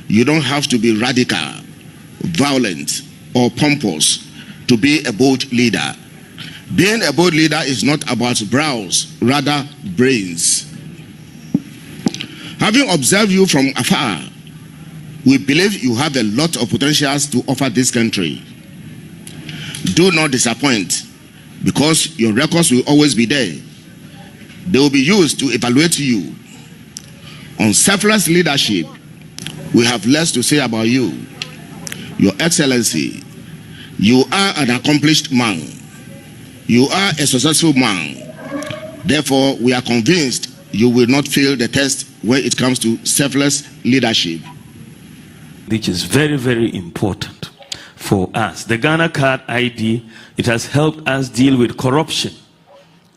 You don't have to be radical, violent, or pompous to be a bold leader. Being a bold leader is not about brows, rather brains. Having observed you from afar, we believe you have a lot of potentials to offer this country. Do not disappoint, because your records will always be there. They will be used to evaluate you. On selfless leadership, we have less to say about you. Your Excellency, you are an accomplished man. You are a successful man. Therefore, we are convinced you will not fail the test when it comes to selfless leadership. Which is very, very important for us. The Ghana Card ID, it has helped us deal with corruption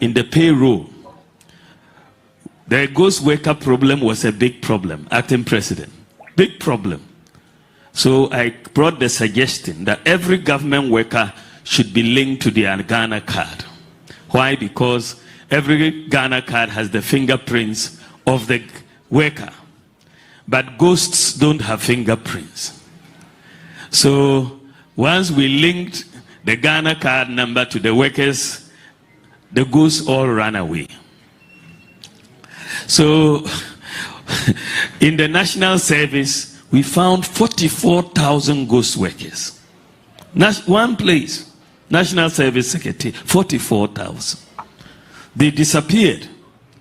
in the payroll. The ghost worker problem was a big problem, acting president. Big problem. So I brought the suggestion that every government worker should be linked to their Ghana card. Why? Because every Ghana card has the fingerprints of the worker. But ghosts don't have fingerprints. So once we linked the Ghana card number to the workers, the ghosts all ran away. So in the national service, we found 44,000 ghost workers. One place, National Service Secretary, 44,000. They disappeared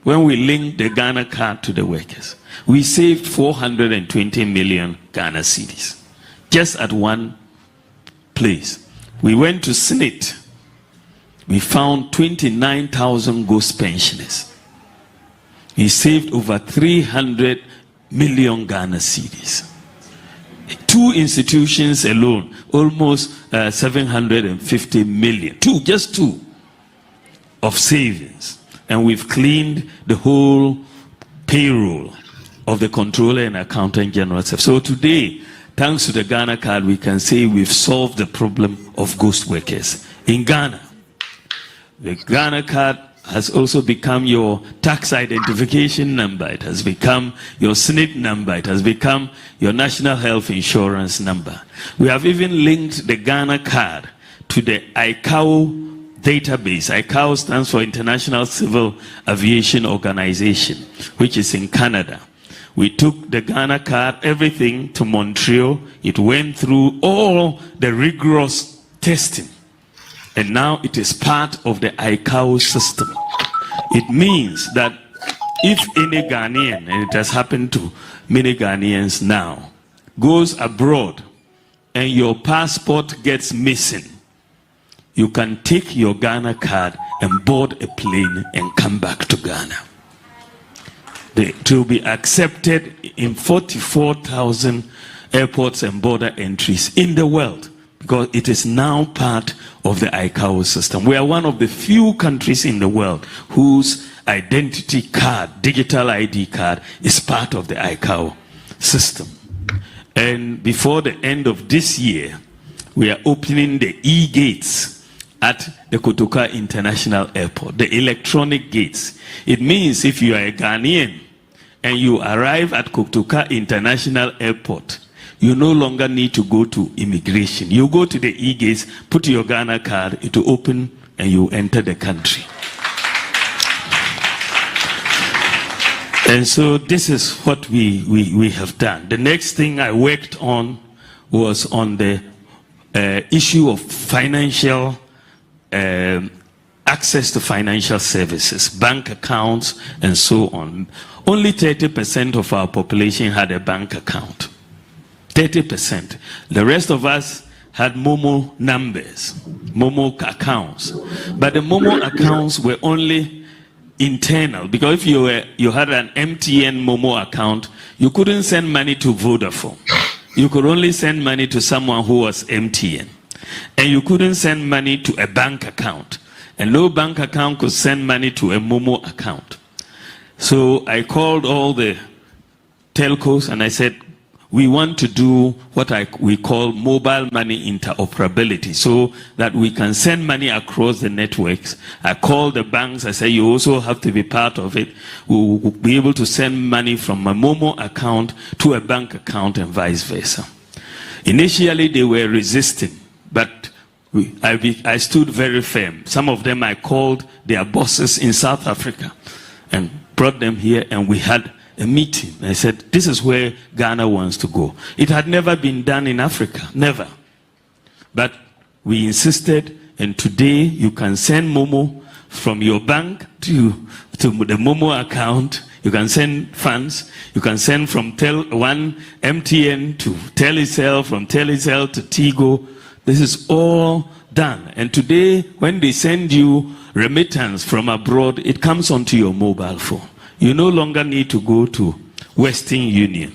when we linked the Ghana card to the workers. We saved 420 million Ghana cedis just at one place. We went to Senate. We found 29,000 ghost pensioners. We saved over 300 million Ghana cedis. Two institutions alone, almost 750 million. Just two of savings. And we've cleaned the whole payroll of the Controller and Accountant General. So today, thanks to the Ghana card, we can say we've solved the problem of ghost workers in Ghana. The Ghana card has also become your tax identification number. It has become your SNIT number. It has become your national health insurance number. We have even linked the Ghana card to the ICAO database. ICAO stands for International Civil Aviation Organization, which is in Canada. We took the Ghana card, everything to Montreal. It went through all the rigorous testing. And now it is part of the ICAO system. It means that if any Ghanaian, and it has happened to many Ghanaians now, goes abroad and your passport gets missing, you can take your Ghana card and board a plane and come back to Ghana. It will be accepted in 44,000 airports and border entries in the world, because it is now part of the ICAO system. We are one of the few countries in the world whose identity card, digital ID card, is part of the ICAO system. And before the end of this year, we are opening the e-gates at the Kotoka International Airport, the electronic gates. It means if you are a Ghanaian and you arrive at Kotoka International Airport, you no longer need to go to immigration. You go to the e-gates, put your Ghana card, it will open and you enter the country. And so this is what we have done. The next thing I worked on was on the issue of financial access to financial services, bank accounts, and so on. Only 30% of our population had a bank account. 30%. The rest of us had Momo numbers, Momo accounts. But the Momo accounts were only internal, because if you had an MTN Momo account, you couldn't send money to Vodafone. You could only send money to someone who was MTN. And you couldn't send money to a bank account. And no bank account could send money to a Momo account. So I called all the telcos and I said, we want to do what we call mobile money interoperability, so that we can send money across the networks. I call the banks, I say you also have to be part of it. We will be able to send money from a Momo account to a bank account and vice versa. Initially they were resisting, but I stood very firm. Some of them I called their bosses in South Africa and brought them here, and we had a meeting. I said, this is where Ghana wants to go. It had never been done in Africa, never. But we insisted, and today you can send Momo from your bank to the Momo account. You can send funds. You can send from one MTN to Telecel, from Telecel to Tigo. This is all done. And today, when they send you remittance from abroad, it comes onto your mobile phone. You no longer need to go to Western Union.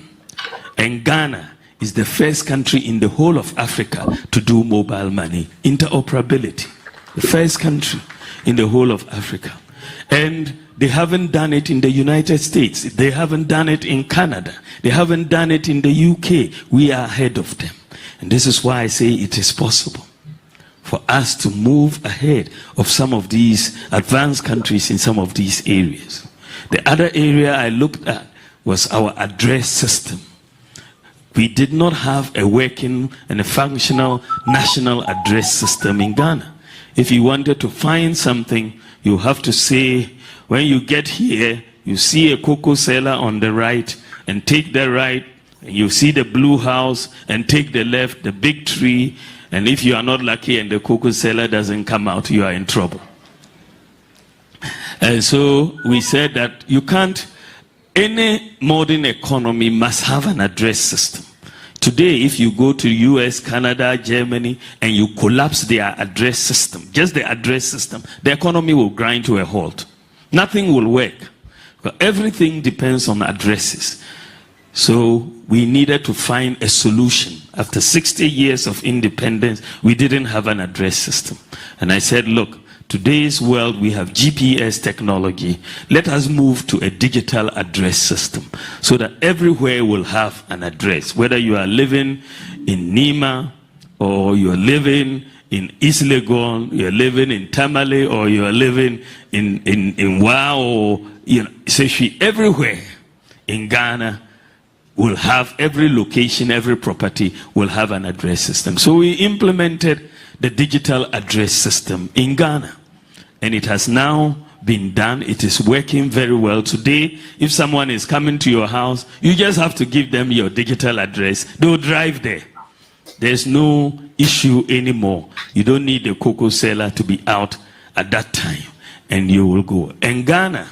And Ghana is the first country in the whole of Africa to do mobile money interoperability. The first country in the whole of Africa. And they haven't done it in the United States. They haven't done it in Canada. They haven't done it in the UK. We are ahead of them. And this is why I say it is possible for us to move ahead of some of these advanced countries in some of these areas. The other area I looked at was our address system. We did not have a working and a functional national address system in Ghana. If you wanted to find something, you have to say, when you get here, you see a cocoa seller on the right, and take the right, and you see the blue house, and take the left, the big tree, and if you are not lucky and the cocoa seller doesn't come out, you are in trouble. And so we said that you can't, any modern economy must have an address system. Today, if you go to US, Canada, Germany, and you collapse their address system, just the address system, the economy will grind to a halt. Nothing will work. Everything depends on addresses. So we needed to find a solution. After 60 years of independence, we didn't have an address system. And I said, look, today's world, we have GPS technology. Let us move to a digital address system so that everywhere will have an address. Whether you are living in Nima, or you are living in East Legon, you are living in Tamale, or you are living in Wa, or essentially everywhere in Ghana will have, every location, every property will have an address system. So we implemented the digital address system in Ghana. And it has now been done. It is working very well. Today, if someone is coming to your house, you just have to give them your digital address. They'll drive there. There's no issue anymore. You don't need the cocoa seller to be out at that time, and you will go. And Ghana,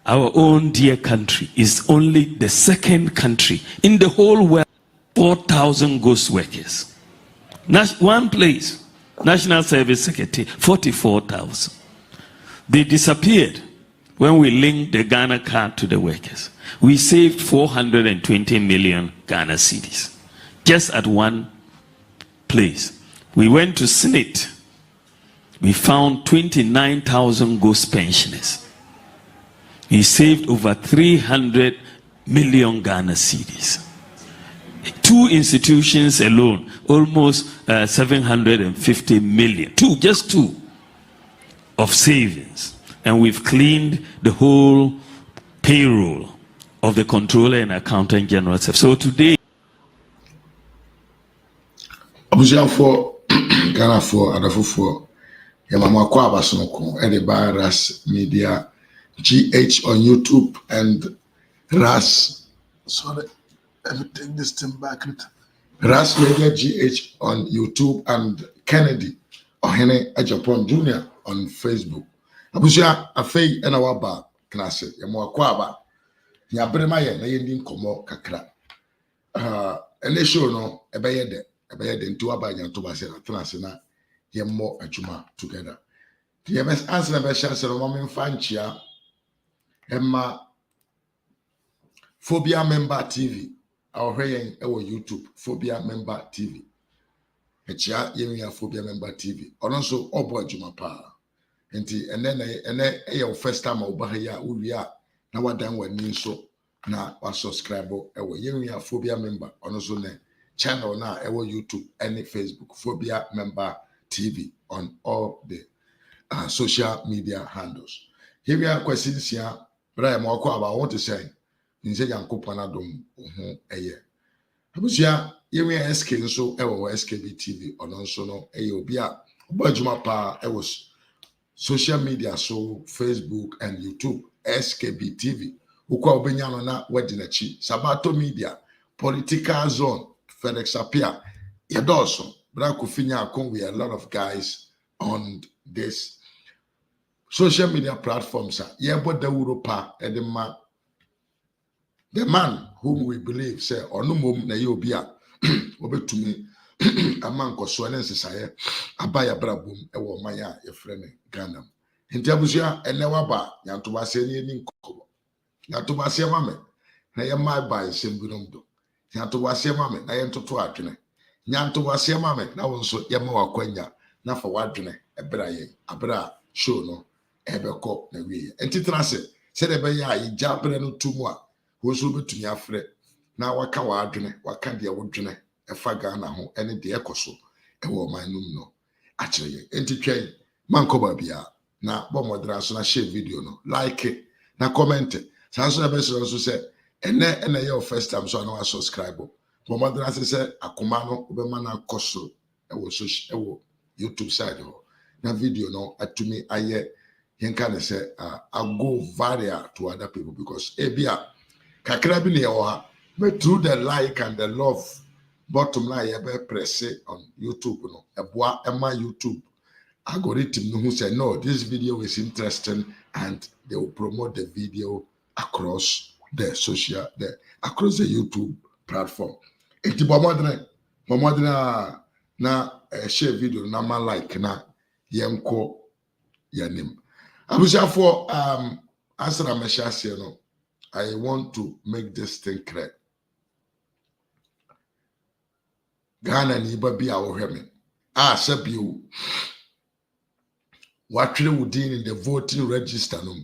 our own dear country, is only the second country in the whole world, 4,000 ghost workers. One place, National Service Secretary, 44,000. They disappeared when we linked the Ghana card to the workers. We saved 420 million Ghana cedis just at one place. We went to SNIT. We found 29,000 ghost pensioners. We saved over 300 million Ghana cedis. Two institutions alone, almost 750 million. Just two of savings. And we've cleaned the whole payroll of the Controller and Accountant General. So today, for Ghana for Adafo for Yamama Kwaba Sonoko, Ediba RAZ Media GH on YouTube and RAZ. Sorry, let me take this thing back. RAZ Media GH on YouTube and Kennedy Ohene Ejapon Jr. on Facebook. Abusia afei ena waba class Yamwa Kwaba. Nyabrema ye na yendi nkomo kakra. Ene show no ebeye de ntu aba nyanto ba se na class na yemmo adwuma together. The MS answer na be share se no mo mfanchia Emma Phobia Member TV. Our hearing our YouTube Phobia Member TV. Echia yemia Phobia Member TV. Onso obo adwuma pa. Enti ene your first time oba ya uwia na wadan wani so na wa subscribe ewo yenwia phobia member ono so ne channel na ewo YouTube and Facebook phobia member TV on all the social media handles. Here we are questions here, but I am about I want to say in say yankopon adom ho eye. Abusia yenwia SK nso ewo SKB TV ono so no eye obi a obajuma pa ewo social media so Facebook and YouTube SKB TV ukwa obenya no na wedinachi Sabato Media Political Zone Felix Apia Yadoso Braku Finya Akon. We are a lot of guys on this social media platforms. Yebo de Europa edema the man whom we believe say onumom na yobia obetumi amanko so ne nsesaye abaya brabum ewo maya yefrene Ghana. Nti abusua ene waba yantobase ne ni nkobo yantobase mame na ye mai bai sembinom do yantobase mame na ye ntoto adwene yantobase mame na wonso ye ma wakwanya na fa wadwene ebra ye abra show no ebekọ na wie enti trase se de be ya ye jabre no tumu a wonso betumi afre na waka wadwene waka de wodwene efa Ghana ho ene de ekoso ewo manum no akire enti twai mankoba bia na bomodra so na share video no like na comment sanso na beso so say ene your first time so na subscribe bomodra say akoma no obema na koso ewo social ewo YouTube side ho na video no atumi aye yenka ne say I go viral to other people because ebia kakra bi ne yo ha but through the like and the love bottom line you be press it on YouTube no eboa ema YouTube algorithm no who say no, this video is interesting and they will promote the video across the across the YouTube platform. Iti bomodre na share video na ma like na yenko yanim. Abuja for asra meshase no, I want to make this thing clear. Ghana ni ba bia wo hweme. Sabiu watwere wudin in the voting register no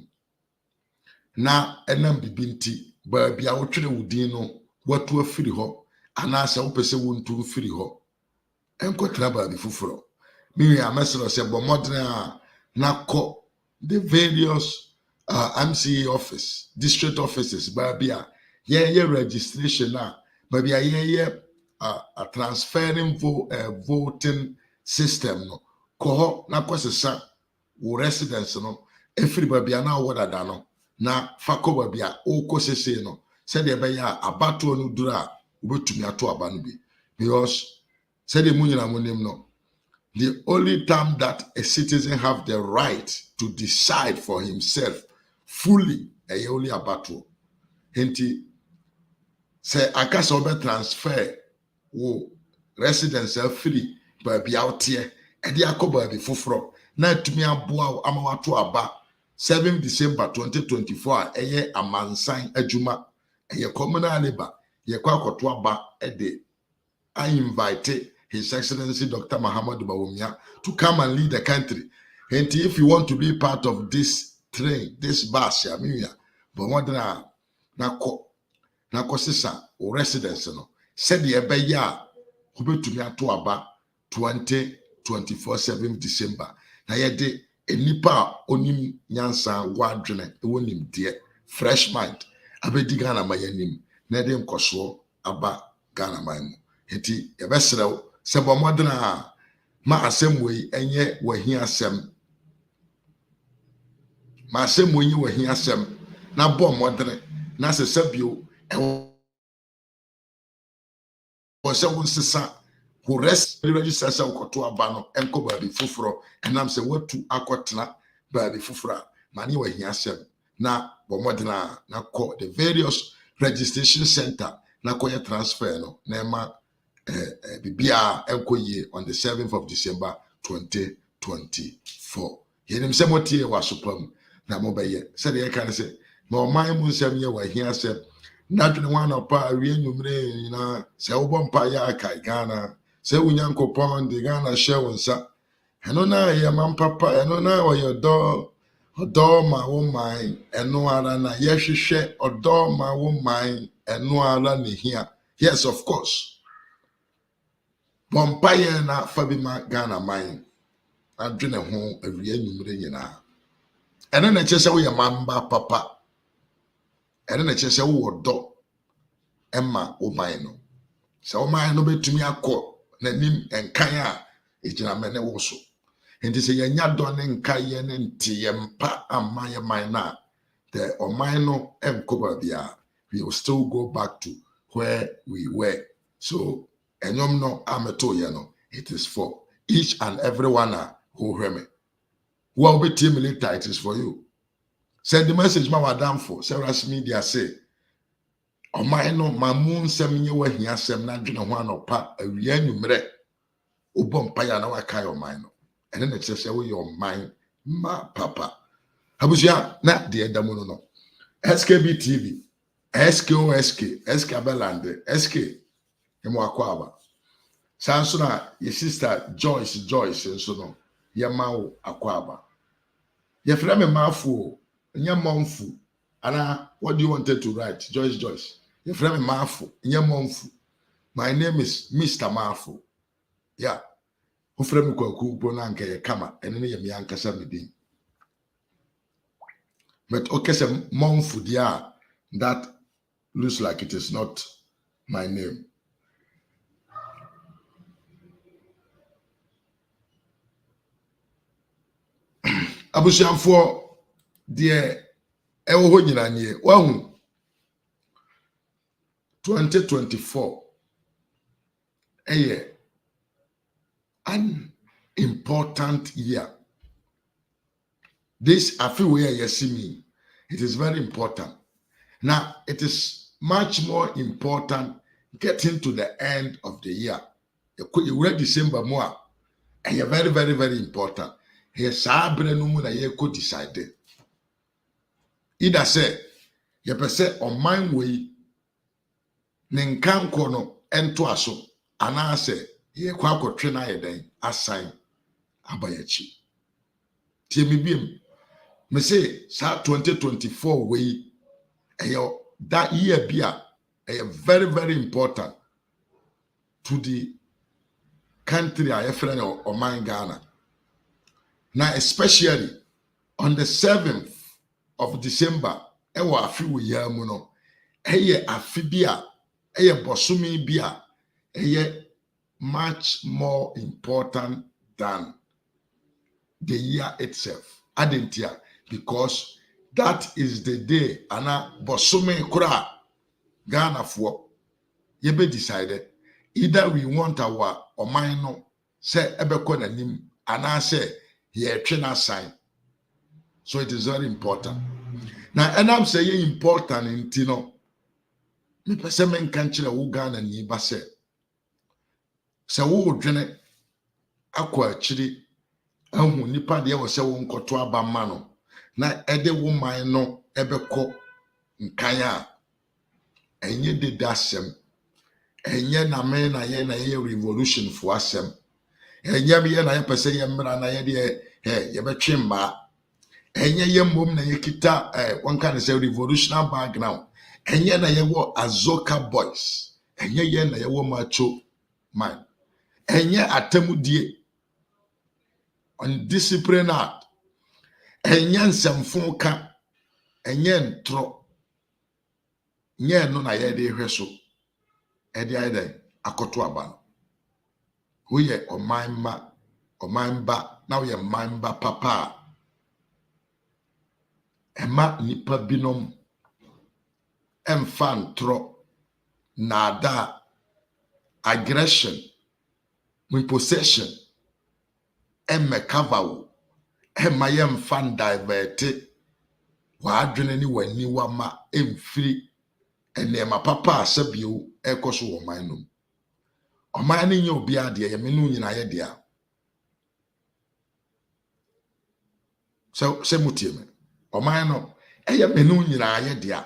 na enam bibinti ba bia wotwere wudin no watu afiri ho anasa wopese wontu afiri ho enkotra ba bi fufuro mi ya mesro se bomodna na ko the various MCA office district offices ba bia ye registration na ba bia ye a transferring voting system no ko na kwesesa wo residence no efiri babia na wodada no na fako babia okosese no said de be ya abato no dura obetumi ato aba no bi because said de munyina monim no the only time that a citizen have the right to decide for himself fully only abato enti say akasa obe transfer wo residence free babia otie edi akoba bi foforo na tumi aboa amawato aba 7 December 2024 eye amansan adwuma eye communal labor ye kwa akoto aba ede I invite His Excellency Dr. Mahama to come and lead the country. And if you want to be part of this train, this bus, but what na sisa o residence no said the ebeya who to me ato aba 2024 7 December. Na yede enipa onim nyansa wadwene ewonim de fresh mind abedi Ghana mayanim na de nkoso aba Ghana mayamu enti yebesrew se bomodena ma asemwe enye wahi asem ma asemwe enye wahi asem na bomodene na sesabio se wonsesa who rest register sa ukoto abano enko baby fufuro enam se watu akotena baby fufura mani wa hiasem na bomodena na call the various registration center na koye transfer no na ema bibia enko ye on the 7th of December 2024 yenim se motie wa sopam na mobaye se de kan se ma o man mu nsem ye wa hiasem na dwene wana pa awie numre na se obompa ya kai Ghana se unyankopon de Ghana share wonsa eno na ye mampapa eno na wo yodo Odoma woman enuara na yeshishe odoma woman enuara ni here. Yes, of course. Bompaye na fabima Ghana mine. Adwene ho awie numre nyina. Ene na kyese wo ye mamba papa. Ene na kyese wo do emma wo man no. Se wo man no betumi akọ na nim enkan a ejina mene wo so. Enti se yenya do ne nkaye ne ntie mpa amma ye man na the oman no enkoba bia, we will still go back to where we were. So enyom no ameto ye no, it is for each and every one who hear me. Who will be team later, it is for you. Send the message ma madam for RAZ Media say oman no mamun sem nye wa hia sem na dwene ho anopa awia nwumre obom pa ya na waka your mind no. Ene na kyerɛ sɛ wo your mind ma papa. Abusia na de edamu no. SKB TV, SKOSK, SKabelande, SK emo akwaba. Sanso na your sister Joyce nso no ye mawo akwaba. Ye frɛ me mafu, nye monfu. Ana, what do you want to write? Joyce. Ye frɛ me mafu, nye monfu. My name is Mr. Mafu. Yeah. Who frɛ me kwaku bona nka ye kama, ene ne ye me ankasa medin. But okay, say monfu dia, that looks like it is not my name. Abusiamfo de ewo ho nyina nie wahu 2024 an important year. This I feel where you see me, it is very important. Now it is much more important getting to the end of the year. You read December more, and you're very, very, very important. Here, Sabre no na ye could decide. Either say, you per se on my way, Ninkan kono ento aso, and I say, ye kwako trainer ye den, assign abayachi. Tiemi bim, me say, sa 2024 way, that year be a very, very important to the country I friend or my Ghana. Now, especially on the 7th of December, ewa afi wo ya mu no, afi bia, bosumi bia, much more important than the year itself. Adentia, because that is the day ana bosumi kura Ghana for be decided either we want our oman no say ebeko nanim ana say ye twena sign. So it is very important. Now, and I'm saying important in Tino. Me pese men kanchile wo Ghana ni ba se. Se wo dwene akwa achiri ahu nipa de wo se wo nkoto abama no. Na ede wo man no ebeko nkan a enye de dasem. Enye na me na ye revolution for asem. Enye me na ye pese ye mra na ye de ye betwe mma. Enye ye mom na ye kita one kind of say revolutionary background. Enye na ye wo Azoka boys. Enye ye na ye wo macho man. Enye atemudie undisciplined. Enye nsemfo ka. Enye ntro. Nye no na ye de hweso. Ede aide akoto aba. Wo ye omanba na wo ye manba papa. Ema nipa binom enfantro nada aggression possession emekavawo ema yemfan divert wa adwene ni wani wama emfiri enema papa asabio ekoso wo man no oman ni nye obi ade ye menu nyina ye dia so se mutie me oman no eye menu nyina ye dia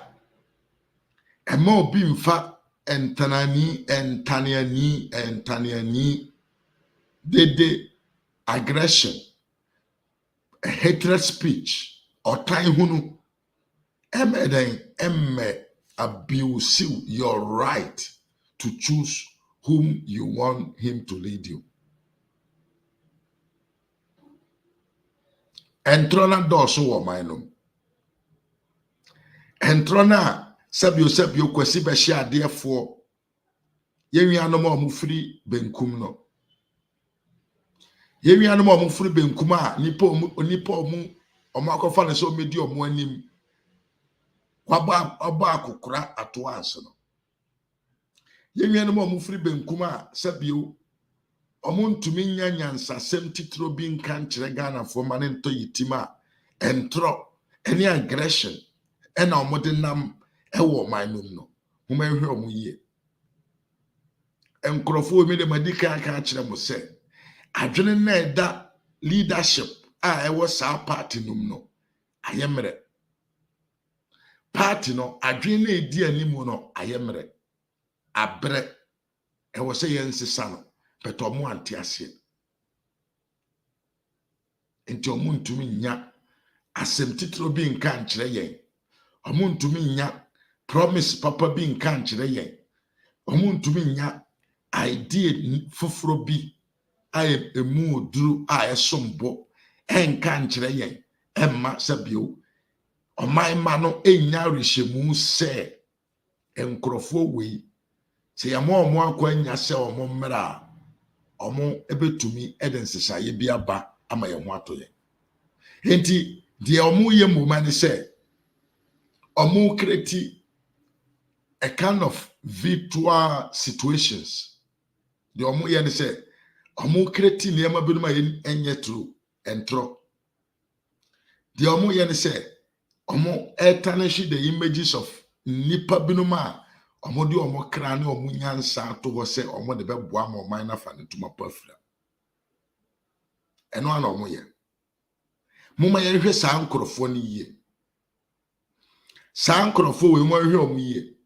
ema obi mfa entaniani dede aggression hatred speech Otan hunu emme abuse your right to choose whom you want him to lead you. Entrona doso wo mainum. Entrona sabio kwesi be hia adefo. Yenwianom a mufiri benkum no. Yenwianom a mufiri benkum a nipa omu omakofa ne so medi omu anim. Waba akokora ato anse no. Yenwianom a mufiri benkum a sabio omuntumi nya nyansasem titro bi nka nkyere Ghana fo ma ne nto yitima entro any aggression ena omode nam ewo manum no homa ehwe omuye enkrofo mi de madika aka kire mo se adwene na eda leadership a ewo sa party num no ayemre party no adwene na edi animu no ayemre abre ewo se yensesa no beto mo antiase enti omuntumi nya asem titro bi nka nkyere yen omuntumi nya promise papa bi nka nkyere yen omuntumi nya idea foforo bi a emu oduru a esombo enka nkyere yen emma sabio oman ma no enya rehemu se enkrofo wei se ya mo akwanya se omo mmra omo ebetumi edensesaye bi aba ama ye ho atoye enti de omo ye moma ne se omo create a kind of virtual situations. The omo ye ne se omo create niema bi no ma enye true entro. The omo ye ne se omo tarnish the images of nipa bi no ma omo de omo kra ne omo nyansa to ho se omo de beboa ma oman na fa ne tuma pafra. Eno ana omo ye. Muma ye hwe sa nkrofo ne yie. Sa nkrofo we mo hwe omo yie.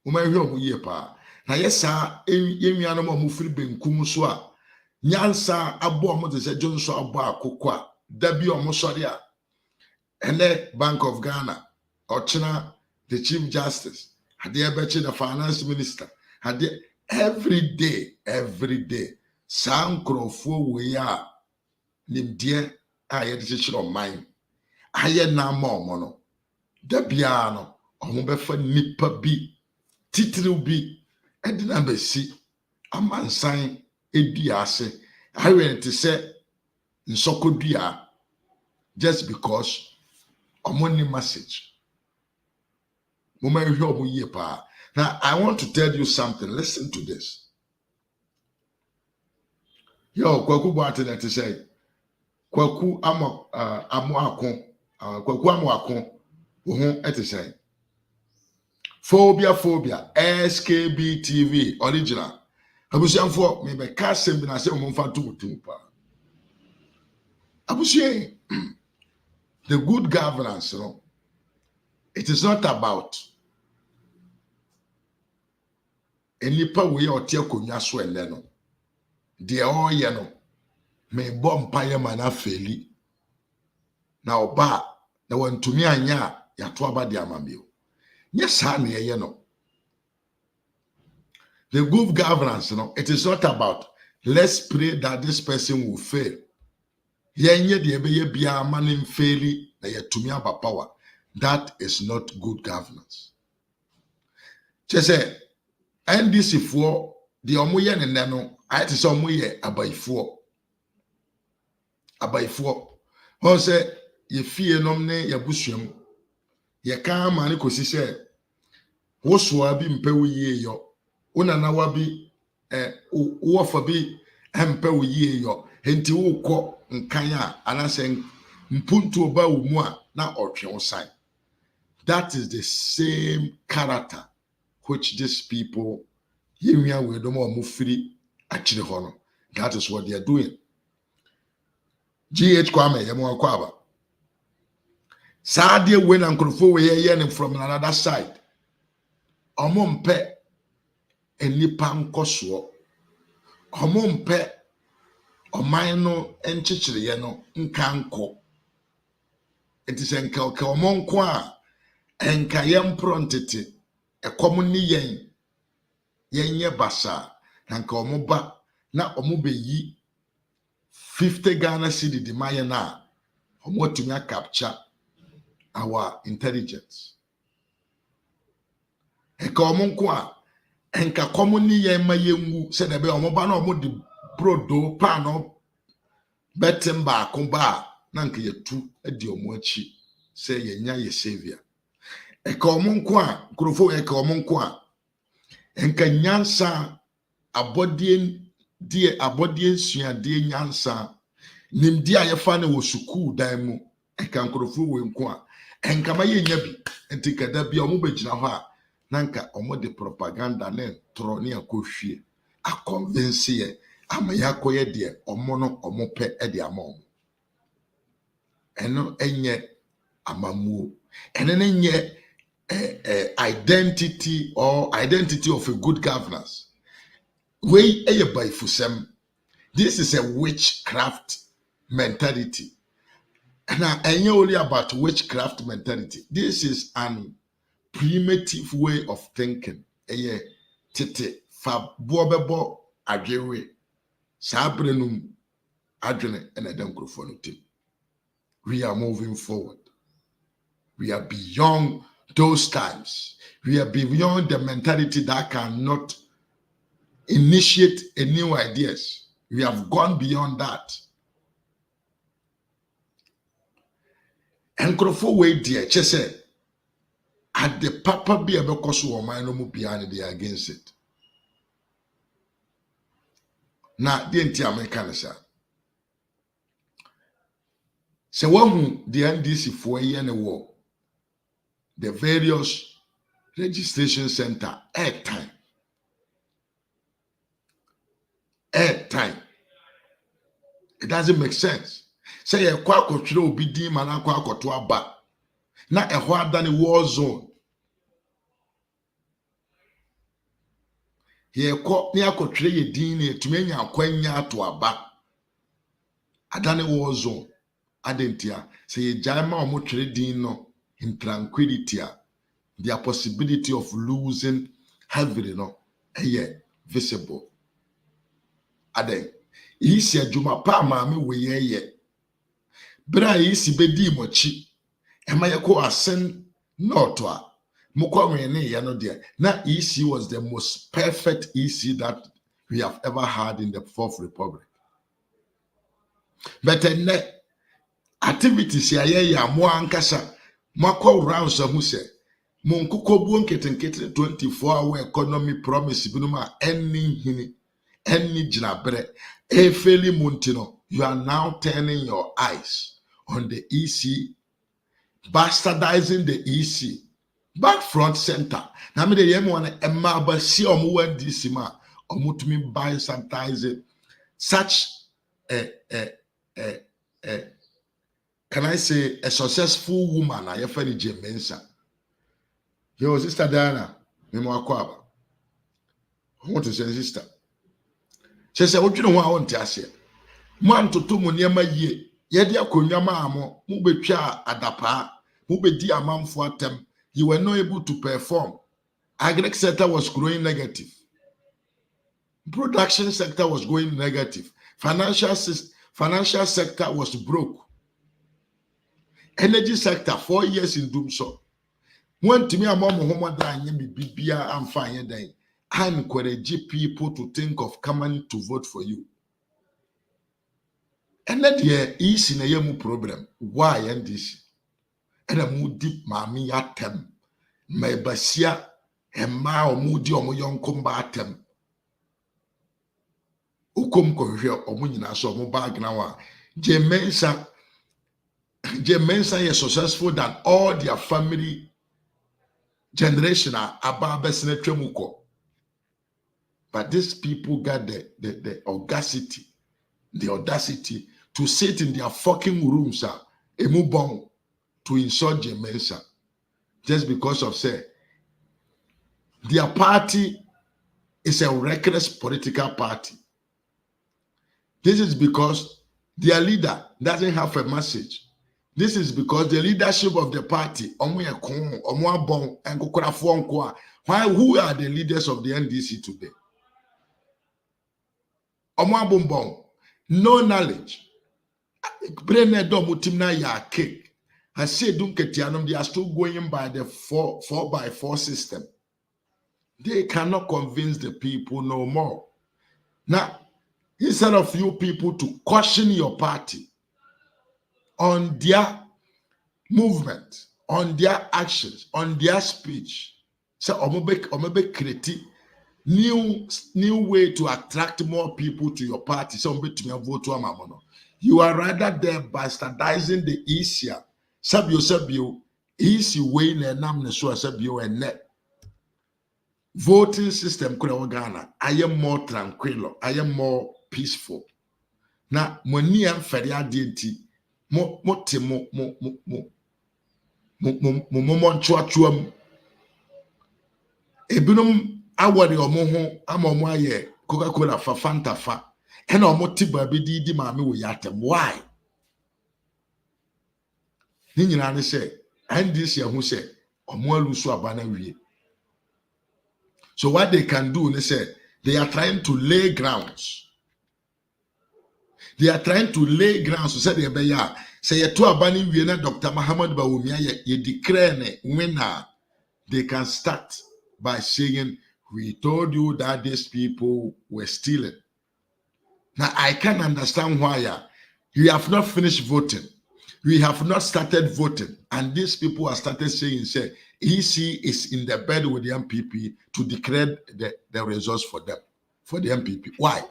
Muma hwe omo yie pa. Na yesa yenwianom amufiri benkum so a nyansa abo omo de se jonso abo akoko a dabi omo sori a ene Bank of Ghana ochina the Chief Justice hade ebechi the Finance Minister hade every day sankrofo we a nimdie a ye de chiro man aye na ma omo no dabia no omo befa nipa bi titiri bi edina besi amansan edua ase awente se nsokodua just because omoni message moma ehwe omoye pa. Now I want to tell you something. Listen to this. Yo kwaku boate that say kwaku amo akon kwaku amo akon wo ho etesai phobia SKB TV original abusianfo me be ka sem bi na se mo mfa tumutum pa abusie. The good governance, you know, it is not about any power way or tia konya so ene no de o ye no me bom paye mana feli na oba na wantumi anya ya to aba de amameo yes ha na ye no. The good governance, you know, it is not about let's pray that this person will fail. Yenye de ebe ye bia manim faili na yetumi aba power. That is not good governance. Say NDC for the omoye ne no I say omoye abaifo ho say ye fie nom ne ye busuam ye ka ma ne kosi say wo soa bi mpe wo yie yo una na wa bi wo fa bi mpe wo yie yo enti wo kɔ nkan a anase mpuntu oba wo mu a na otwe wo sai. That is the same character which these people yewia we do mo mufiri akire ho no. That is what they are doing. GH Kwame yemo akwaba saade we na nkrofo we ye from another side omo mpe enipa nkoso omo mpe oman no enchichire ye no nka nko it is enka omonko a enka yemprontete ekomni yenye basa nanka omoba na omobeyi 50 Ghana cedi di maye na omotumia capture our intelligence. Enka omonko a enka komuni yen mayengu se debe omoba na omodi brodo pa no betemba akomba nanka yetu edi omoachi se yenya ye savior. Enka omonko a krofo enka omonko a enka nyansa abodie suade nyansa nimdi ayefa na wo sukuu dan mu enka nkrofo we nko a enka ma yenya bi enti kada bi omo begina ho a nanka omo de propaganda na tro ne akohwie a convince ye ama yakoye de omo no omo pe e de ama omo eno enye amamuo enene nye identity of a good governance. Way by fusem. This is a witchcraft mentality. Now, I know only about witchcraft mentality. This is an primitive way of thinking. Tete fa bobebo adwewe sabrenum adwene and adamkrofonu. We are moving forward. We are beyond those times. We are beyond the mentality that cannot initiate a new ideas. We have gone beyond that. Enkrofo we dear chese at the papa be a bekoso o man no mu behind they against it. Na the anti American sir. Se wahu the NDC for year na war. The various registration center airtime. It doesn't make sense. Say a kwa kotwere obi din ma na kwa akoto aba. Na ehwo adane war zone. Ye ko ni akotwere ye din na etumenya akwanya ato aba. Adane war zone. Adentia say ye jaima omo twere din no in tranquility a their possibility of losing heavily no visible. Aden isi adwuma pa maame we ye bra isi bedi mochi ema ye ko asen not a mukwa ne ye no de na isi was the most perfect isi that we have ever had in the Fourth Republic. But activities ya mo ankasa makwa round so hu se monkokobu nketenkete 24-hour economy promise binuma any jinabre efeli montino. You are now turning your eyes on the EC, bastardizing the EC back front center. Now me the yem one emma ba si omo wan DC ma omo to me buy sanitize such can I say a successful woman I refer to Mensa. Yo sister Diana me mo akwaba. I want to say sister. She say what you know I want to say. Man to mu niema yie yedi akonwa maamo mu betwa adapa mu bedi amamfo atem. You were not able to perform. Agric sector was growing negative. Production sector was going negative. Financial sector was broke. Energy sector 4 years in doom so. When to me among Muhammad and Bibia and fine day, I encourage people to think of coming to vote for you. And that year is in a yamu problem. Why and this? And a moody mammy atem. My basia and ma or moody or young combatem. Ukum cohere or munina so mobag now. Jemensa is successful than all their family generation above Tremuko. But these people got the audacity to sit in their fucking rooms to insult Jemensa just because of say their party is a reckless political party. This is because their leader doesn't have a message. This is because the leadership of the party, who are the leaders of the NDC today? No knowledge. I say they are still going by the 4x4 system. They cannot convince the people no more. Now, instead of you people to caution your party on their movement, on their actions, on their speech, so omobe create new way to attract more people to your party. So vote you are rather there bastardizing the easier. Sabio, easy way na nam ne so sabio and net. Voting system Ghana, I am more tranquil, I am more peaceful. Now, money and feria dinti, mo ebinum awari omo ho aye Coca-Cola fa Fanta fa e na omo tiba bi di maame wo yatem. Why? Ni nyina ne say NDC ehun say omo alusu abana wie. So what they can do, they say, they are trying to lay grounds. They are trying to lay grounds to say they be ya. Say you to abani we na Dr. Mahama Bawumia ye declare ne winner. They can start by saying, we told you that these people were stealing. Now I can understand why you have not finished voting. We have not started voting, and these people are started saying, say, EC is in the bed with the MPP to declare the results for them, for the MPP. Why?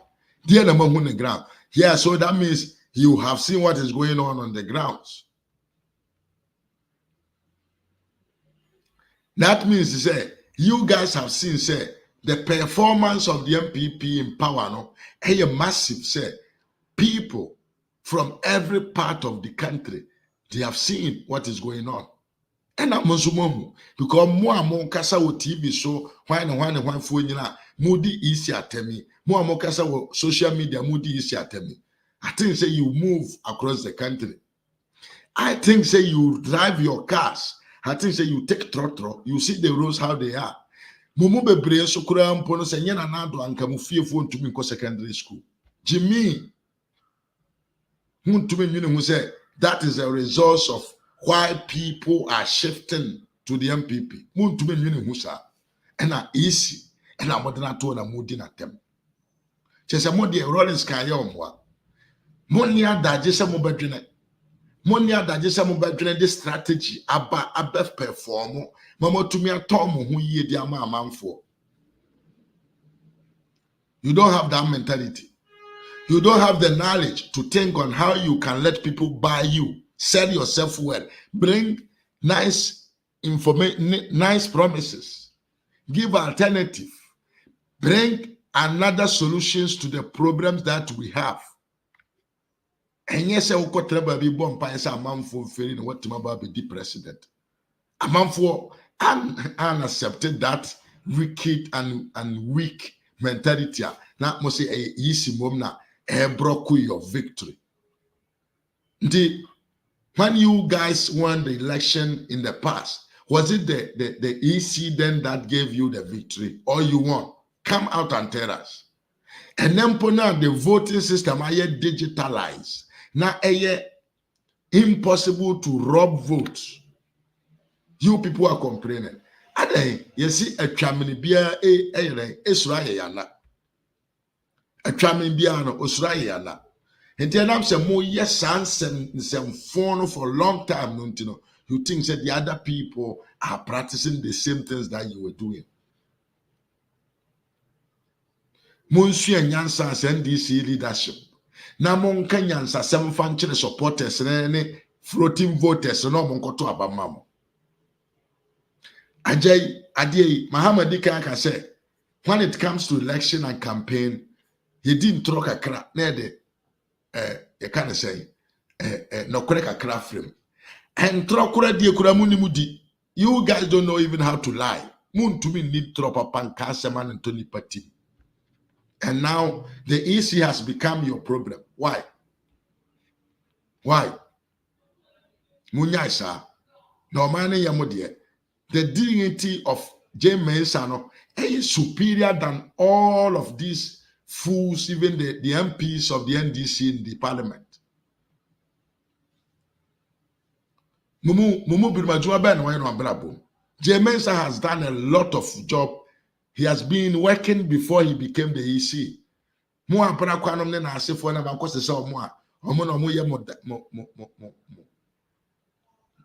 They are on the ground. Yeah, so that means you have seen what is going on the grounds. That means, say, you guys have seen, say, the performance of the MPP in power, no? A massive, say, people from every part of the country, they have seen what is going on. And I'm Musumohu, because more kasa wo TV so when for moody easy at me, more kasa wo social media moody easy at me. I think say you move across the country. I think say you drive your cars. I think say you take trotro, you see the roads how they are. Mumu bebre so kura mpono se nyana na do anka mu fiefo ntumi nko secondary school. Jimmy who say that is a result of why people are shifting to the MPP. And are easy. And I'm not told I'm moving at them. Just a more dear rolling sky on what. Monia digest some bedroom. Monia digest some bedroom this strategy above perform. Mama to me a Tom who ye dear man for. You don't have that mentality. You don't have the knowledge to think on how you can let people buy you, sell yourself well, bring nice information, nice promises, give alternative, bring another solutions to the problems that we have. And yes, I will cut be born by a man for feeling what to be the president. A man for unaccepted that wicked and weak mentality. Now must say a easy moment. Broke your victory. When you guys won the election in the past, was it the EC then that gave you the victory, or you won? Come out and tell us. And then now the voting system are digitalized. Now impossible to rob votes. You people are complaining. You see a chamini bia Israel yana. A chamini biano Israel yana. And then I'm saying more yes and some phone for a long time, don't you know? You think that the other people are practicing the same things that you were doing. Monsu Nyansa NDC leadership. Na monka Nyansa 7 fanchine supporters ne floating voters no monko to abamam. Ajay Adie Mahama Dika can say when it comes to election and campaign, he didn't throw a crap near the you can't say no correct a craft frame. And trokura di kuramuni mudi. You guys don't know even how to lie. Moon to me need drop up and Casaman and Tony Patti. And now the EC has become your problem. Why? Why? Munya isa. No man yamodie. The dignity of J. Mensah is superior than all of these fools, even the MPs of the NDC in the parliament. Mumu Birmajua Ben Brabo. J. Mensah has done a lot of job. He has been working before he became the EC. Mo apara kwanom ne na asefo na banko se omo a omo na omo ye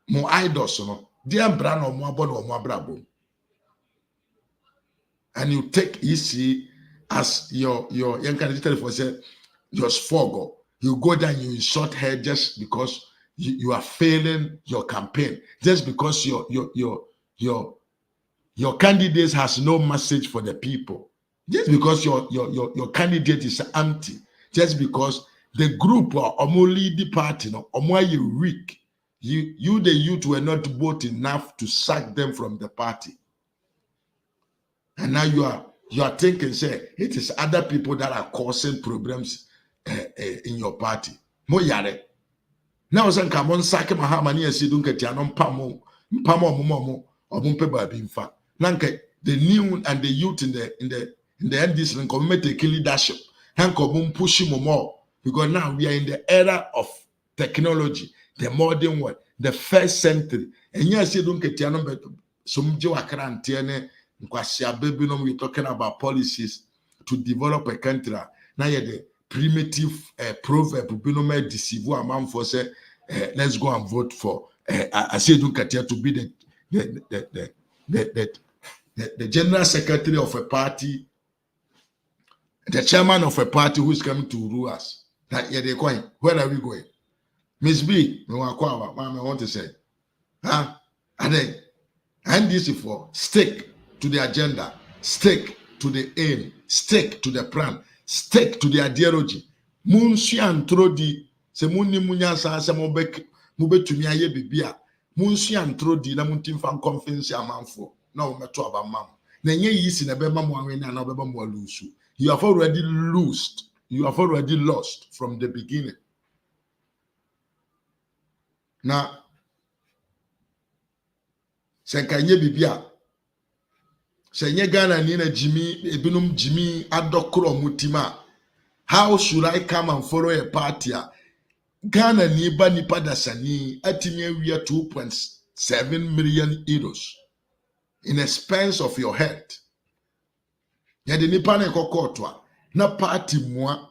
mo idols no dia bra na omo abodo omo abrabo. And you take EC as your candidate for say your sfogo. You go down, you insult her just because you are failing your campaign, just because your candidate has no message for the people, just because your candidate is empty, just because the group or lead the party, no, you weak. You the youth were not bold enough to sack them from the party. And now you are thinking, say, it is other people that are causing problems in your party. Mo yare. Now sen kamon sake Mahama ni esi dunke ti anon pamo mo obumpe ba bimfa. Nanke the new and the youth in the NDC and community taking leadership. Hanko bum push more because now we are in the era of technology, the modern world, the first century. And yes, you don't get some we're talking about policies to develop a country. Now you're the primitive proverb deceive a man for say let's go and vote for I say to be the general secretary of a party, the chairman of a party who is coming to rule us. That yeah, they're going. Where are we going? Miss B, I want to say, huh? And then, and this is for stick to the agenda, stick to the aim, stick to the plan, stick to the ideology. Munshi antrodi se munni munya sa se mubetumi aye bibia. Munshi antrodi na muntim fan conference amanfo. Na o meto aba mam. Na nye yisi na beba mo anwe na beba mo lusu. You have already lost. You have already lost from the beginning. Now, senkanye bibia. Senye Ghana ni na Jimmy ebinum Jimmy adokro mutima. How should I come and follow a party? Ghana ni ba nipa dasani atimi awia 2.7 million euros in expense of your head. Yade nipa na kokotwa na party mua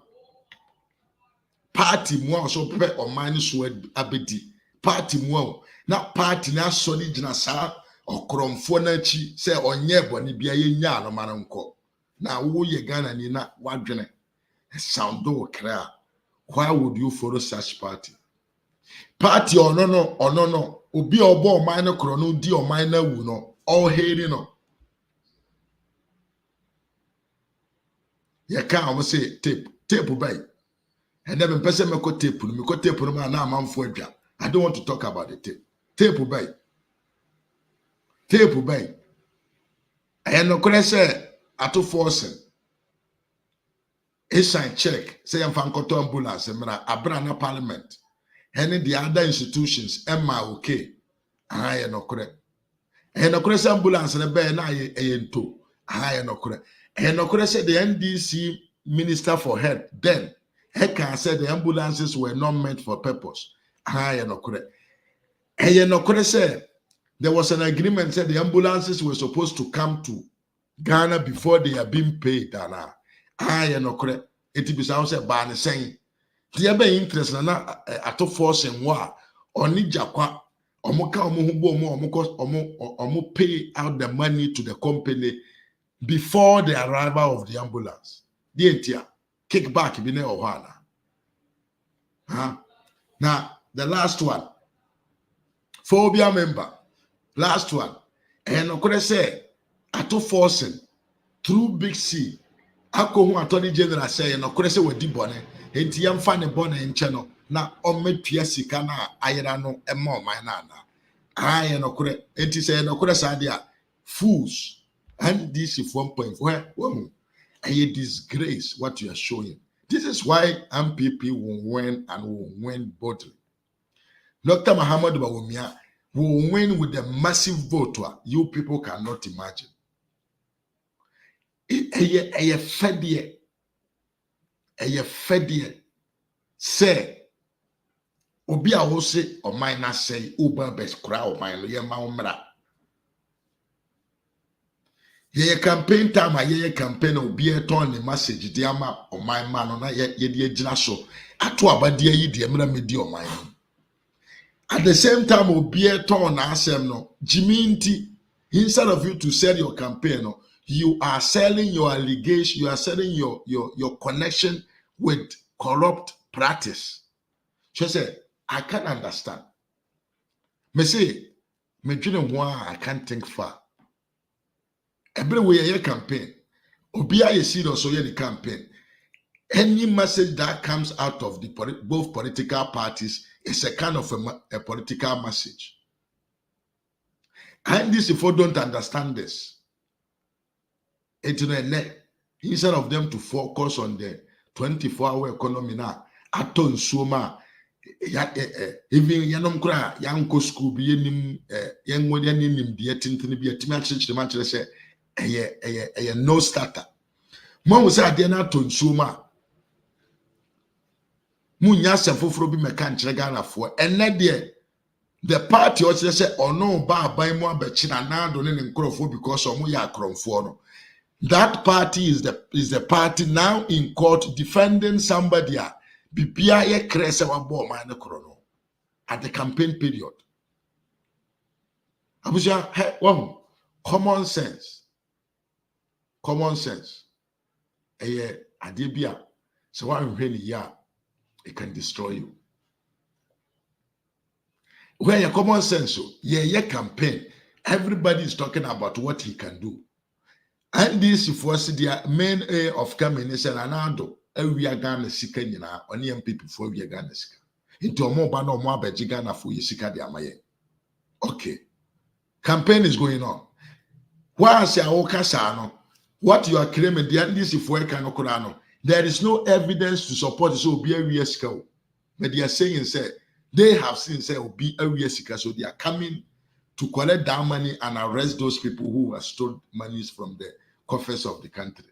so pe oman so abedi party mua na party na solid na sa okromfo na chi se onye boni bia ye nya no man nko na wo ye Ghana ni na wadwene sound do kra. Why would you follow such party? Party or no obi obo oman no kro no di oman na wu no all hating no. You can't say tape by. And then person me ko tape no na amanfo adwa. I don't want to talk about the tape. Tape by. And no kre say ato forcing. Esan check say am fan koto ambulance mra abra na parliament. And the other institutions emma okay. Aye no kre. And no kre say ambulance na be na aye ento. Aye no kre. And no kre say the NDC minister for health then he can say the ambulances were not meant for purpose. Aye no kre. And no kre say there was an agreement that the ambulances were supposed to come to Ghana before they are being paid. Aye no correct. It be sound say ban saying there be interest na ato force en wa oni jakwa omoka omohubo omo pay out the money to the company before the arrival of the ambulance. The entire kickback be ne ohana. Now the last one, phobia member. Last one, and no say ato forcing through Big C. Ako hu attorney general say no kore se wadi bone enti yamfa ne bone nche no na ometua sika na ayera no ema oman na na aye no kore enti say no kore sa dia fools and this is 1.4 woman a disgrace what you are showing. This is why MPP will win and will win boldly. Dr. Mahama will win with a massive vote. You people cannot imagine. A fedie say obi a wo se o man na say uba best kra o man ye ma umra ye campaign time ye campaign obi e ton the message di ama o man ma no na ye de agina so ato abade yi de mra medi o man at the same time obi e ton na asem no jiminti instead of you to sell your campaign no, you are selling your allegation, you are selling your connection with corrupt practice. She said, I can't understand. Me say, me dream one, I can't think far. Everywhere your campaign, Obia is serious or the campaign. Any message that comes out of the both political parties is a kind of a political message. And these people don't understand this. Instead of them to focus on the 24-hour economy now, aton suma even yanom kra yanko school bi yenim yenwo yanim de tintini bi atimi achechire man chere se eye no starter mo wo say ade na aton suma munya sefoforo bi meka nkyere Ghana fo enne de the party o chere se ono ba aban mu abachi na nado ne nkrofo because omo ya akromfo no. That party is the party now in court defending somebody at the campaign period. Abuja, common sense. Common sense. Adibia, so one really it can destroy you. Where your common sense, your campaign, everybody is talking about what he can do. And this was the main aim of coming is an anado. We are Ghana Sika, only MPP for we are Ghana Sika. Into a more banner more by Ghana for Sika de Amaye. Okay. Campaign is going on. Why say Okasano? What you are claiming, the this if we can okurano. There is no evidence to support this will be a real Sika. But they are saying, say, they have seen, say, will be a real Sika, so they are coming to collect that money and arrest those people who have stolen monies from the coffers of the country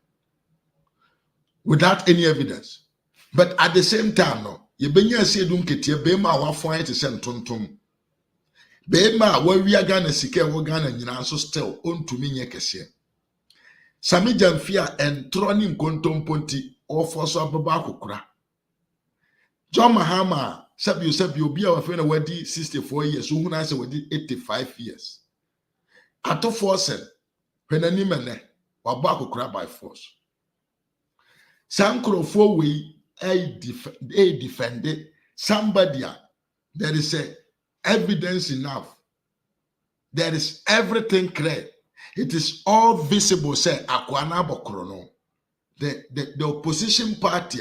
without any evidence. But at the same time, no, you benya say dum ketie bema wa fon to send tontom. Bema wa wi aga na sika wo Ghana nyina so still ontumi nye kese. Sami Jamfia entro ni nkontomponti ofoso ababa akokura. John Mahama sabi obi a wafena wadi 64 years, who na say wadi 85 years. Ato force when any man waba akokura by force. Sankrofo we defend somebody. There is a evidence enough. There is everything clear. It is all visible. Say akwana bokrono. The opposition party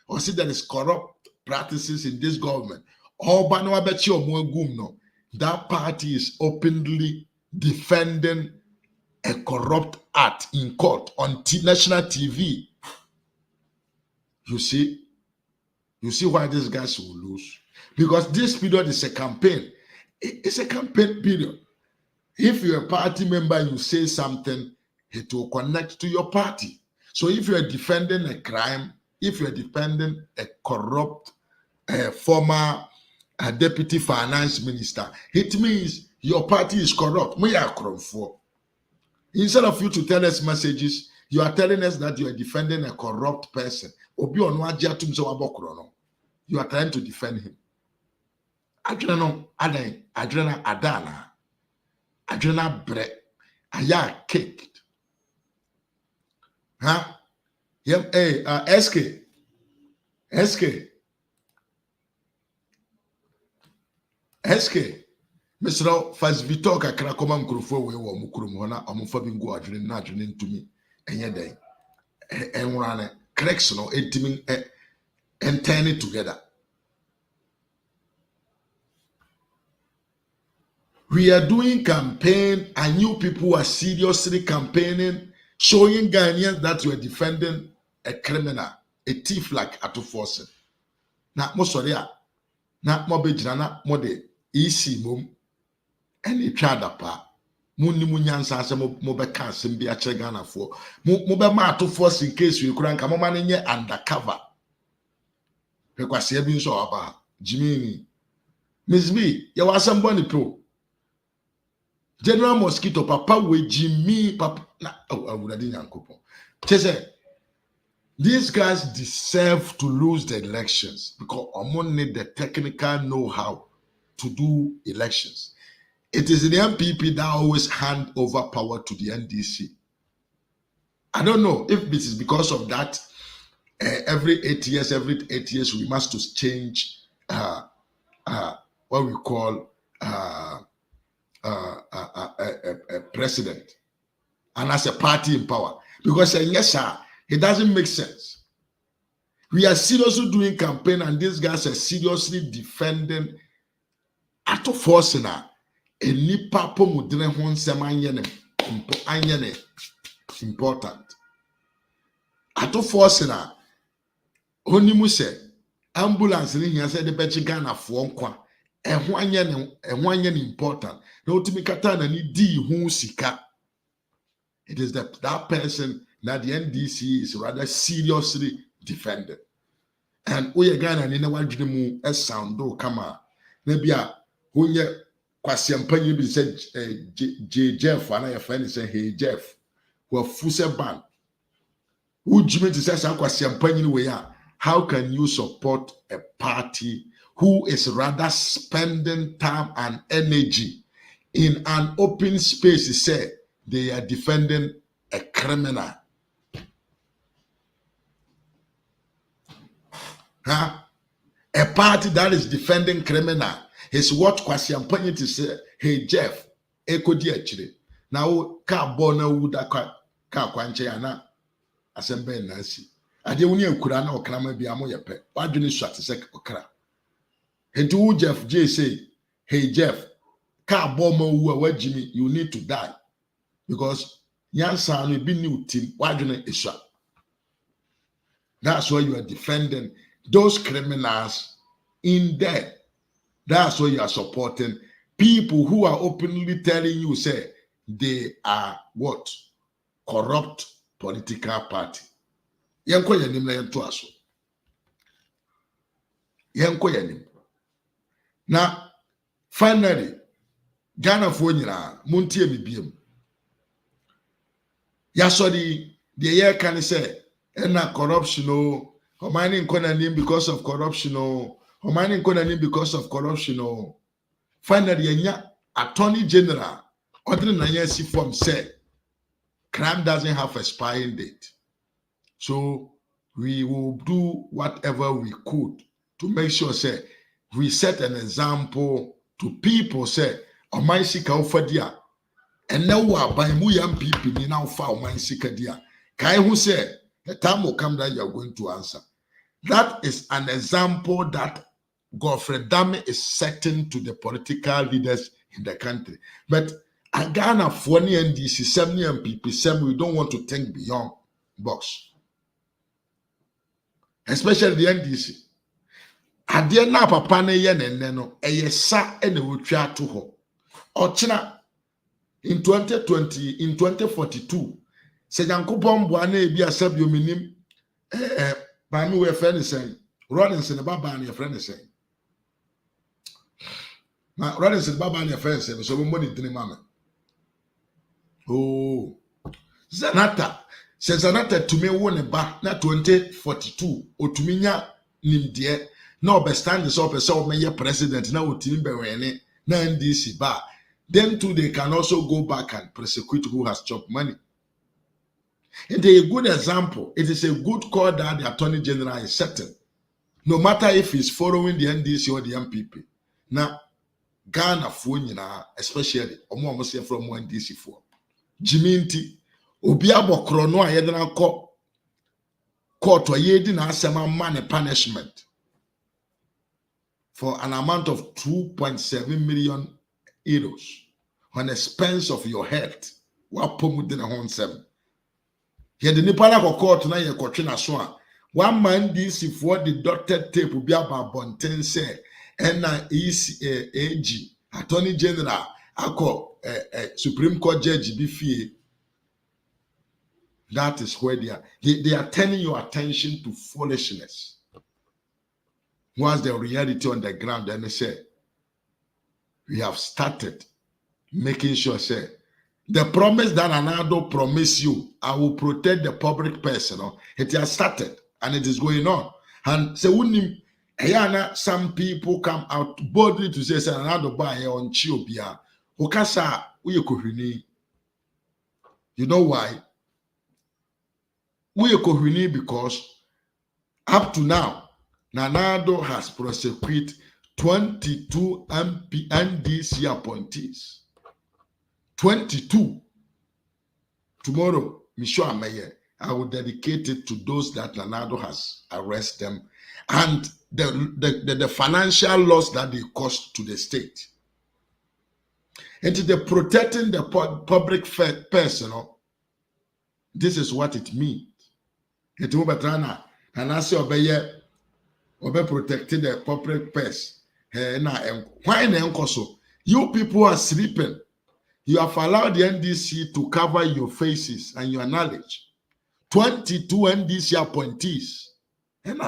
or see there is corrupt practices in this government. That party is openly defending a corrupt act in court on national TV. You see why these guys will lose. Because this period is a campaign. It's a campaign period. If you're a party member, you say something, it will connect to your party. So if you're defending a crime, if you're defending a corrupt former deputy finance minister, it means your party is corrupt. Instead of you to tell us messages, you are telling us that you are defending a corrupt person. You are trying to defend him. Adrena bre, aya kicked. Huh? Yeah, SK. Mr. Fast Vitor kakra koma mkrofo we wo mukrum hona omfa bi ngo adwene na adwene ntumi enye den enwrane cracks no entimi and turn it together. We are doing campaign and you people are seriously campaigning, showing Ghanaians that you are defending a criminal, a thief like Ato Force. Na mo sorry na mo be jina na mo de isi mom any tradapa muni munyansa se mo be ka asem bi a kire Ghana for mo be ma to force in case we kura nka mo ma nye undercover pekwase bi nso aba Jimmy Miss B ya wasam boni pro General Mosquito papa we Jimmy papa na awurade nyankopon chese these guys deserve to lose the elections because Omon need the technical know-how to do elections. It is the MPP that always hand over power to the NDC. I don't know if this is because of that. Every 8 years, we must to change what we call a president and as a party in power. Because yes, sir, it doesn't make sense. We are seriously doing campaign, and these guys are seriously defending. Ato force na eni papo mudre hon semanyene important. Ato force na onimu se ambulance ni hia se de bechi Ghana fo nkwa ehwo anyene important. Na otimi kata na ni di hu sika. It is that person that the NDC is rather seriously defended. And we Ghana ni na wadwene mu soundo kama na bia honye kwasiampanyi bi say Jeff ana your friend say hey Jeff wa fuse ban ujime to say kwasiampanyi we ya. How can you support a party who is rather spending time and energy in an open space? Say they are defending a criminal. Huh? A party that is defending criminal is what Kwasi Ampanye to say, hey Jeff, eko di achire. Now ka bona wuda ka kwanche ana asembe nansi. Ade woni akura na okrama bia mo yepe. Wadwene swate se okra. Enti wu Jeff J say, hey Jeff, ka boma wu a wajimi, you need to die. Because yansa no bi new team wadwene eswa. That's why you are defending those criminals in there. That's why you are supporting people who are openly telling you, say, they are what? Corrupt political party. Yanko yanim na yanto aso. Yanko yanim. Now, finally, Ghana for nyina muntie bibiem. Yasodi the year can say, ena corruption o, Omani nkona nim because of corruption o, Omani nkona nim because of corruption o. Finally, yenya Attorney General ordering na yesi form say crime doesn't have expiring date. So we will do whatever we could to make sure say we set an example to people say Omani sika ufadia and now by mu young people ni now fa Omani sika dia. Kai who say the time will come that you are going to answer. That is an example that Godfrey Dame is setting to the political leaders in the country. But Ghana for the NDC, 70 MPP, 7, we don't want to think beyond box. Especially the NDC. Adie na papa na ye neneno eyesa ene wotwa to ho. Ochina in 2020, in 2042, se Yankopon boa na ebi asabio minim ba mi we friend say Rollins ne baba na friend say. Na Rollins baba na friend say so mo ni dini mama. Oh, Zanata to me won ba na 2042 otumi nya nimde na obestand so person me president na otimi bewene na NDC ba. Them too they can also go back and prosecute who has chopped money. It is a good example. It is a good call that the Attorney General is setting. No matter if he's following the NDC or the MPP. Now, Ghana for especially almost from NDC for Jiminti Obiabo Krono Yedana court or yedi na asema money punishment for an amount of 2.7 million euros on expense of your health. What pomudina hon 7. Here the Nipala court na ye kotre na so a one man DC for the doctor tape will be about bonten say ena AG Attorney General ako Supreme Court Judge bifie. That is where they are turning your attention to foolishness. What's the reality on the ground? And they say, we have started making sure, say, the promise that Anado promised you, I will protect the public person. It has started and it is going on. And so, some people come out boldly to say, Anado buy on Chiobia. Okasa, you know why? We are because up to now, Nanado has prosecuted 22 NDC appointees. 22. Tomorrow, Michelle Amaye, I will dedicate it to those that Nanado has arrested them and the financial loss that they caused to the state. And to the protecting the public person, this is what it means. It will be trana, and I say obey protecting the public purse. Why so? You people are sleeping. You have allowed the NDC to cover your faces and your knowledge. 22 NDC appointees, and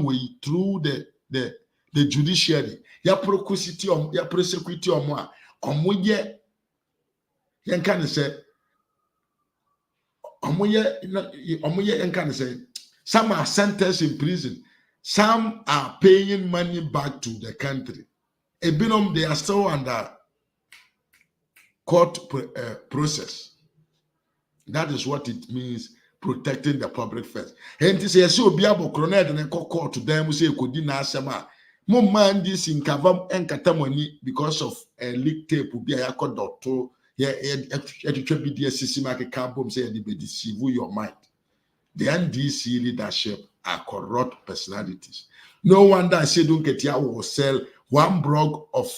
way through the judiciary. Ya prosecute more. Yan can say. Some are sentenced in prison. Some are paying money back to the country. They are still under court process. That is what it means, protecting the public first. And this is so be able to court to them say could deny some more man this in Kavam and Katamoni because of a leak tape will be a doctor. Yeah, deceive your mind. The NDC leadership are corrupt personalities. No wonder I say don't get here will sell one brog of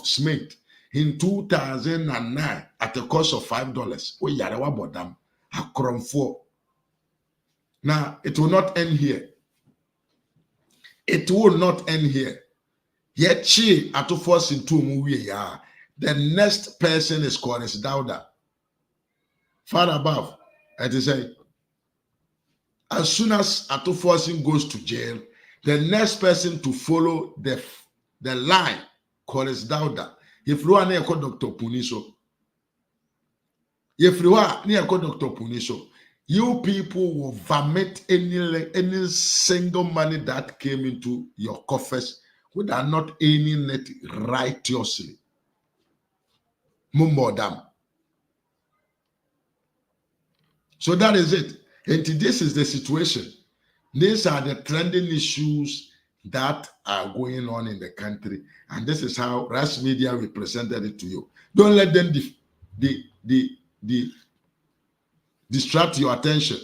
cement in 2009 at the cost of $5. We yarawa bodam akron 4. Now it will not end here. It will not end here. Yet she at to force into movie ya. The next person is called as Dauda. Far above, as I say, as soon as Atoforsin goes to jail, the next person to follow the line called as Dauda. If you are near Dr. Puniso, you people will vomit any single money that came into your coffers without not earning it righteously. Mumbodam. So that is it. And this is the situation. These are the trending issues that are going on in the country. And this is how RAZ Media represented it to you. Don't let them distract your attention.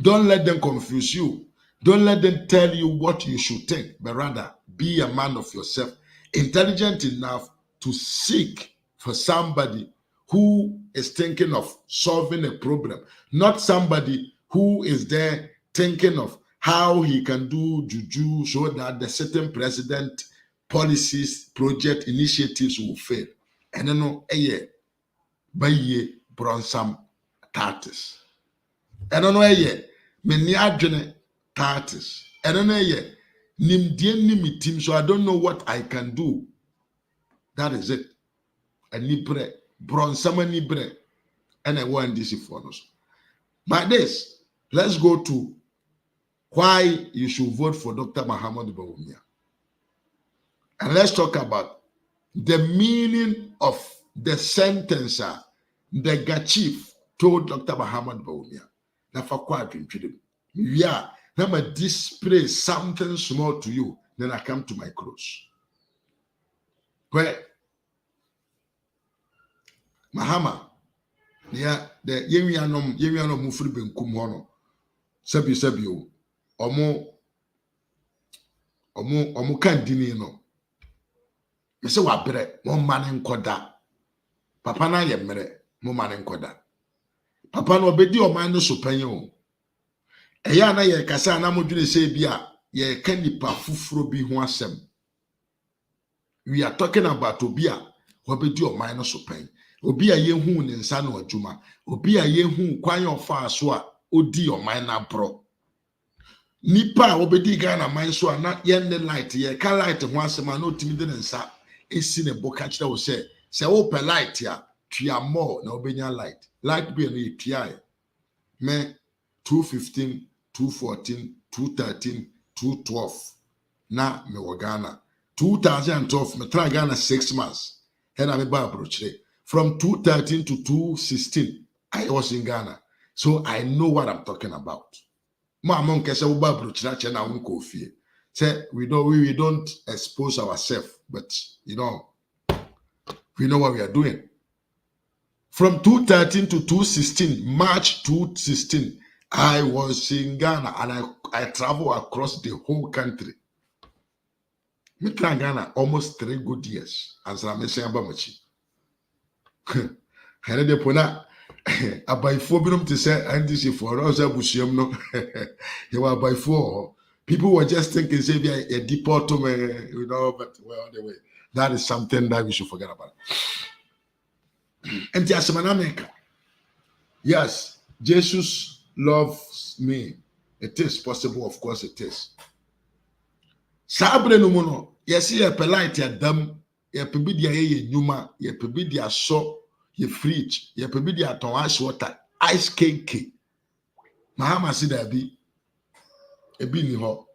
Don't let them confuse you. Don't let them tell you what you should think, but rather be a man of yourself, intelligent enough to seek for somebody who is thinking of solving a problem, not somebody who is there thinking of how he can do juju so that the certain president policies, project initiatives will fail. And then no, by bronsam tatis. And no, many adjene tatis. And no, nimdien so I don't know what I can do. That is it. And nibre, bronsama nibre, and I want this for us. But this, let's go to why you should vote for Dr. Mahama. And let's talk about the meaning of the sentence the Gachif told Dr. Mahama. Now for quite yeah, let me display something small to you, then I come to my close. Where Mahama, yeah, the Yemianom Mufri Benkum Hono, Sabio, Omo Candini no. Mese wa bre, mo man nkoda. Papa na ye mere, mo man nkoda. Papa no obedi o man no so panyo. Eya na ye kasa na mo dwene se bia, ye can nipa fufuro bi ho asem. We are talking about Obia, wabedi o minor so pen. Obia ye hu ne nsa no adwuma. Obia ye hu kwan yo fa so a odi o minor bro. Nipa wabedi Ghana man so na ye ne light ye ka light ho asem na otimi de nsa esi ne boka kire wo se wo pe light ya tua more na obenya light. Light be no tua me 215, 214, 213, 212 na me wo Ghana. 2012, me try Ghana 6 months. And I'm from 2013 to 2016, I was in Ghana. So I know what I'm talking about. Say we don't expose ourselves, but you know, we know what we are doing. From 2013 to 2016, March 2016, I was in Ghana and I travel across the whole country. Me try Ghana almost 3 good years. As I'm saying about much. Hene de pona abaifo binom to say NDC for us abusiam no. You were abaifo. People were just thinking say be a deport to me, you know, but well anyway, that is something that we should forget about. And just America. Yes, Jesus loves me. It is possible, of course it is. Sabre no mono, yes, ye polite adam, ye pebidia ye nyuma, ye pebidia so, ye fridge, ye pebidia ton ice water, ice cake. Mahama si da bi, ebi ni ho.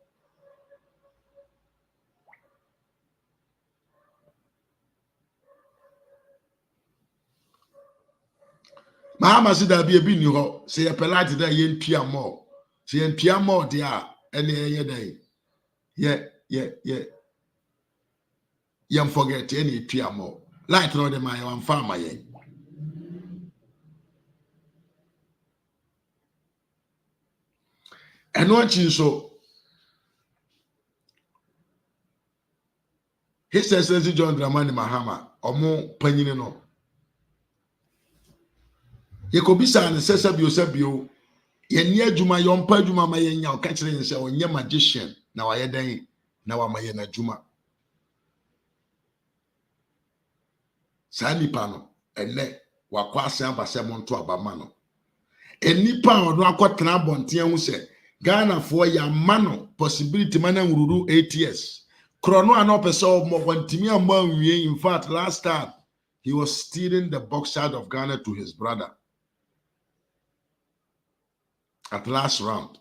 Mahama si da bi ebi ni ho, se ye polite da ye ntua mo. Se ye ntua mo dia, ene ye dai. Ye forget ene ntua mo. Light no de my one farmer ye. Eno achi so His Excellency John Dramani Mahama, omo panyine no. Ye kobisa ne sebio ye ni adwuma yompa adwuma ma ye nya o ka kire yin se onye magician na waye dan na wa ma ye na adwuma. Sa nipa no ene wakwa asan abase monto abama no. Enipa ono akotena abonten hu se Ghana fo ya ma no possibility mana nwururu 8 years. Krono ano pese o mo kwantimi amma nwie. In fact, last time he was stealing the boxer of Ghana to his brother. At last round,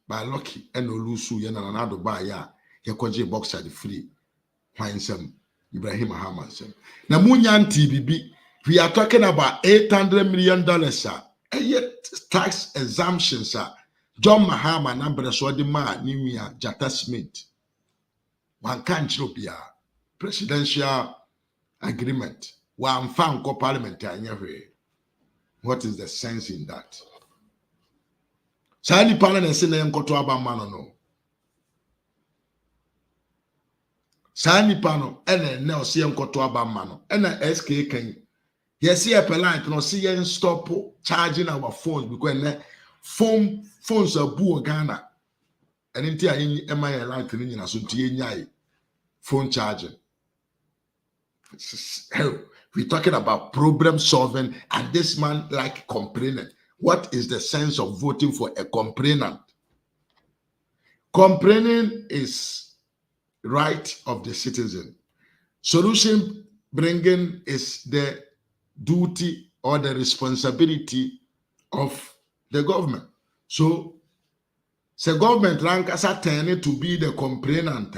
by lucky and no lose you and another by ya, he could boxer the free. Find some Ibrahim Mahama. Now, Munyan TBB, we are talking about $800 million, sir. And yet, tax exemption, sir. John Mahama, number so the man, Nimia Jata Smith. One can't be a presidential agreement. One found co parliamentary. What is the sense in that? Sani pana na sene nkoto abama no. Sani pano ene ne ose nkoto abama no. Ena SK kan. Yes, here polite no see yen stop charging our phones because phones are bu Ghana. And inti ayi ema light ni nyina so tie nyai phone charging. Hell, we're talking about problem solving and this man like complaining. What is the sense of voting for a complainant? Complaining is right of the citizen. Solution bringing is the duty or the responsibility of the government. So, the government rank as a turn to be the complainant,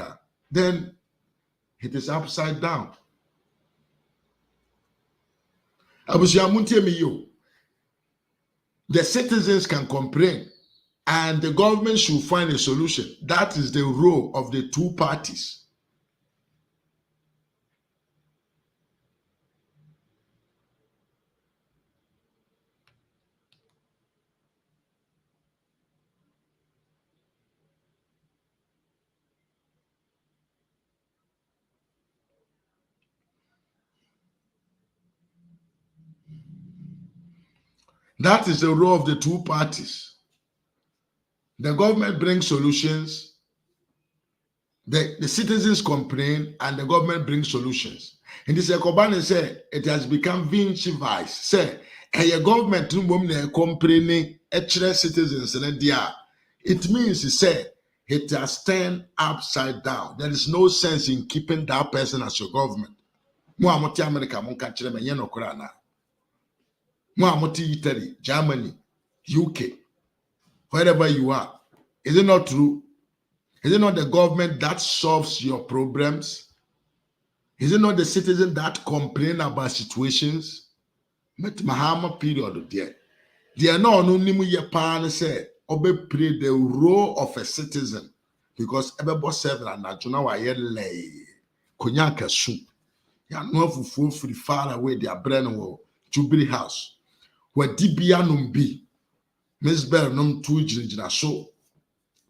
then it is upside down. The citizens can complain and the government should find a solution. That is the role of the two parties. That is the role of the two parties. The government brings solutions. The citizens complain and the government brings solutions. And this Ekobane say it has become Vinci vice. Say, a government complaining citizens and it means he said it has turned upside down. There is no sense in keeping that person as your government. Muamoti America, Munkachre, Yeno Korana. Muamoti Italy, Germany, UK, wherever you are. Is it not true? Is it not the government that solves your problems? Is it not the citizen that complain about situations? But Mahama period there. They are not only ye pan say obe play the role of a citizen because everybody serve and najuna wa ye lay konyaka soup. Ya no fufu free far away their brain wo Jubilee House. Where dibia numbi Miss Bell num two jina so.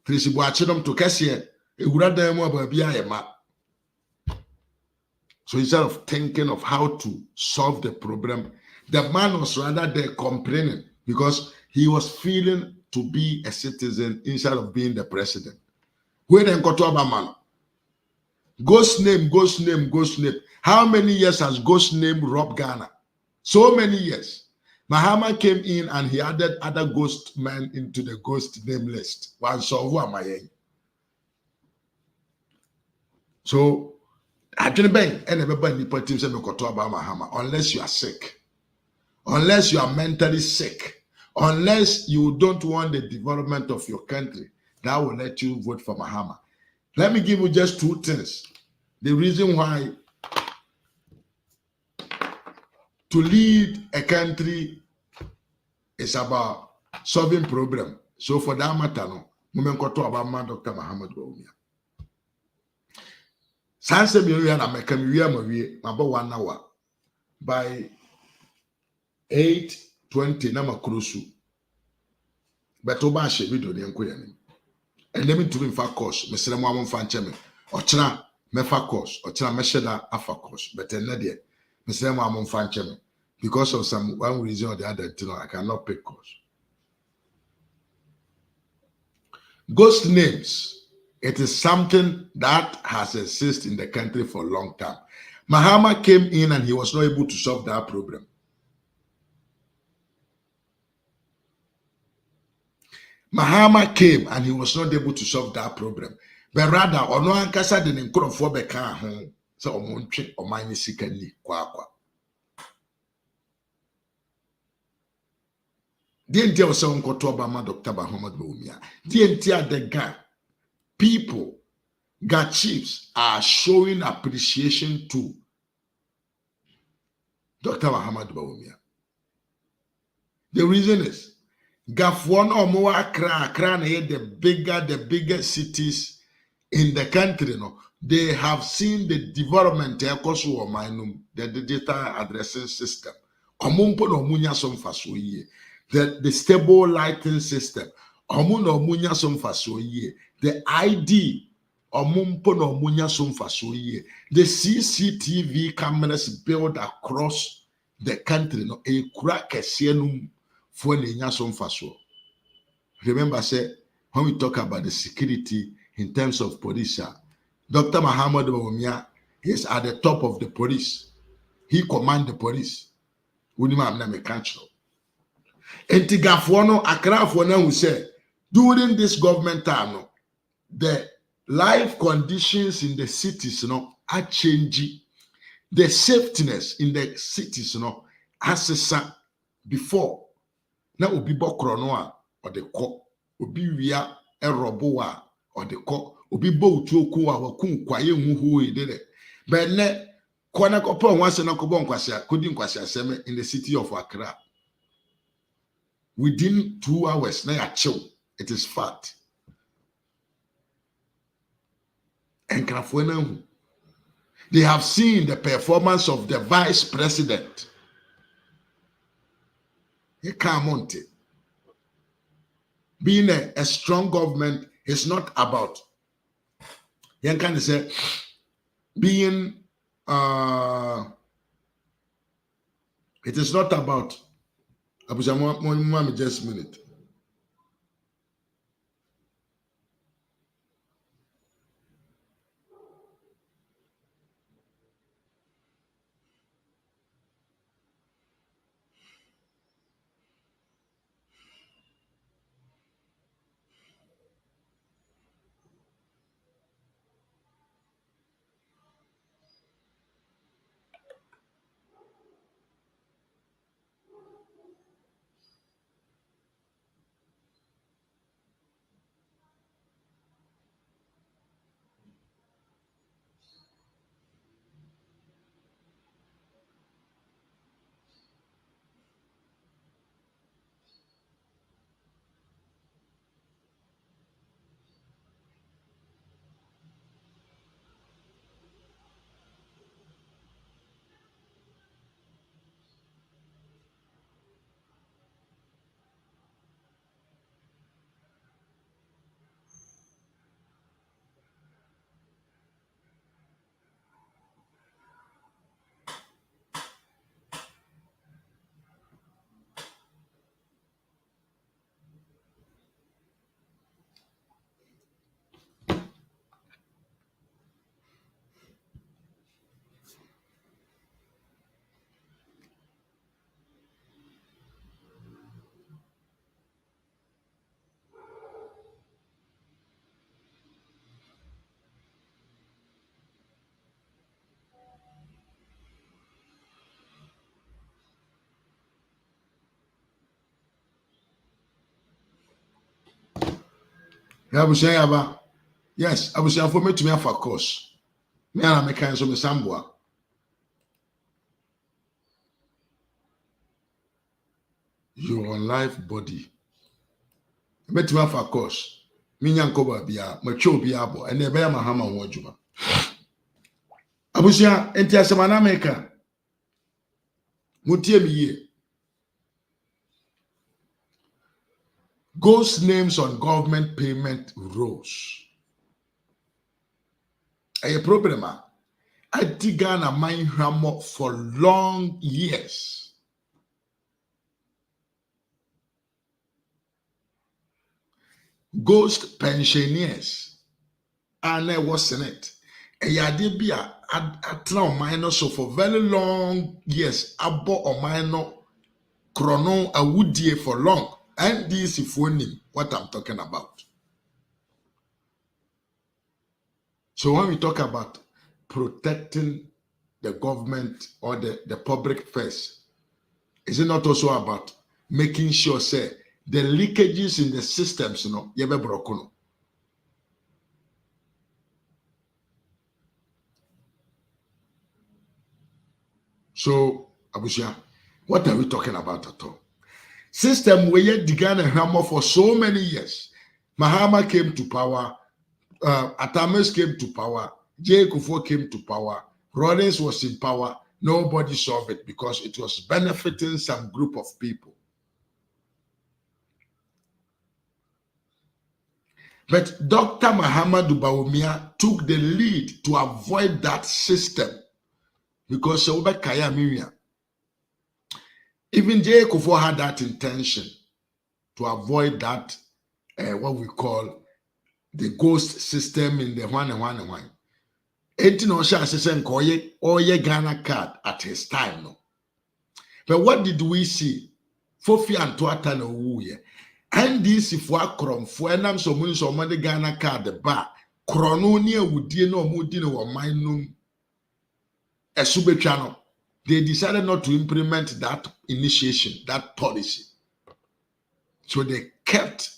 Tracy Boachedom to Cassia, a grandam about Biama. So instead of thinking of how to solve the problem, the man was rather there complaining because he was feeling to be a citizen instead of being the president. Where then got to man? Ghost name, ghost name, ghost name. How many years has ghost name robbed Ghana? So many years. Mahama came in and he added other ghost men into the ghost name list. So who am I? So I don't bang and everybody put himself in Mahama unless you are sick, unless you are mentally sick, unless you don't want the development of your country, that will let you vote for Mahama. Let me give you just two things. The reason why to lead a country is about solving problem. So for that matter, no, we talk about Dr. Mahama Bawumia. Sanse mi na meka mi wi amawie about 1 hour by 8:20 na makrosu. But oba she video ne enko yanim. And let me to in fact course, mesere mo amon fa nche me. Ochena me fa course, ochena me sheda afa course, but en de mesere mo amon fa nche me. Because of some one reason or the other, you know, I cannot pick course. Ghost names, it is something that has existed in the country for a long time. Mahama came in and he was not able to solve that problem. Mahama came and he was not able to solve that problem. But rather, ono ankasa de nkrofo beka ho se omontwe omani sikani kwa. The entire sound got to Obama, Dr. Mahama Bawumia. The entire the guy, people, God chiefs are showing appreciation to Dr. Mahama Bawumia. The reason is, Gafwan or more Accra, the bigger cities in the country, no, they have seen the development the digital addressing system. Omumpo no munya som fasoye. The stable lighting system. The ID. The CCTV cameras built across the country. No, a crack for the remember, say, when we talk about the security in terms of police, Dr. Mahama Bawumia is at the top of the police. He commands the police. Entigafuano Akrafuano who said during this government time, the life conditions in the cities are changing. The safetyness in the cities as before. Now ubi bokronoa or the co ubi via a roboa or the co ubi bo to kuwa wakun kwaye who did it. But ne kwana kopo once and okobon kwasia couldn't kwasia seme in the city of Accra. Within 2 hours, now chill. It is fact. And they have seen the performance of the vice president. He can't want it. Being a strong government is not about. You can say being. It is not about. Just a minute. Abusua yaba. Yes, abusua for me to me for course. Me and me kan so me sambua. Your life body. Me to me for course. Me nyankoba bia, me cho bia bo, ene be Mahama ho adwuma. Abusua enti asemana meka. Mutie mi ye. Ghost names on government payment rolls. A problem. I dig on a mind hammer for long years. Ghost pensioners. And I was in it. A yadibia at now minor so for very long years. Abo or minor chrono a woodie for long. And this if we what I'm talking about. So when we talk about protecting the government or the public first, is it not also about making sure say the leakages in the systems, yebe broken? So Abusia, what are we talking about at all? System where you began a hammer for so many years. Mahama came to power, Atames came to power, J. Kufuor came to power, Rawlings was in power. Nobody solved it because it was benefiting some group of people. But Dr. Mahamudu Bawumia took the lead to avoid that system because even J. Kufuor had that intention to avoid that, what we call the ghost system in the one. Ghana card at his time. No. But what did we see? Fofi and Tuata no wuye. And this if we are crom for enam so mun so the Ghana card the bar. Chrononia would no mudino or minum a subechano. They decided not to implement that initiation, that policy. So they kept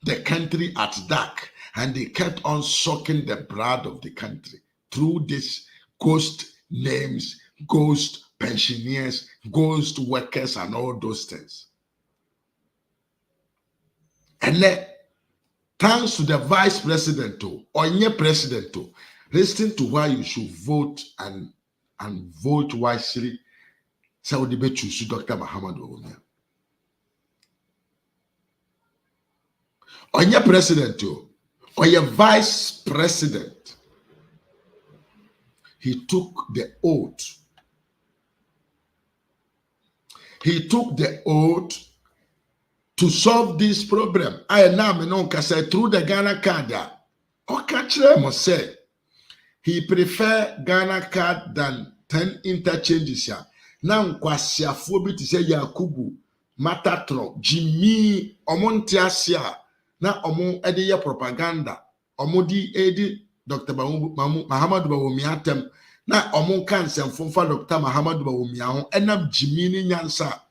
the country at dark and they kept on sucking the blood of the country through this ghost names, ghost pensioners, ghost workers, and all those things. And then, thanks to the vice president or any president, listen to why you should vote and vote wisely. So the bet choose Dr. Mahamudu. Or your president or your vice president, he took the oath. He took the oath to solve this problem. I now say through the Ghana card. Okachre say he prefer Ghana card than 10 interchanges. Now kwasiafo bi to say Yakubu, Matatron, Jimmy, Omontiasia. Na omo ede propaganda omo di edi Dr. Mahamudu Bawumia tem na omo kan semfomfa Dr. Mahamudu Bawumia ho enam jimi ni nyansa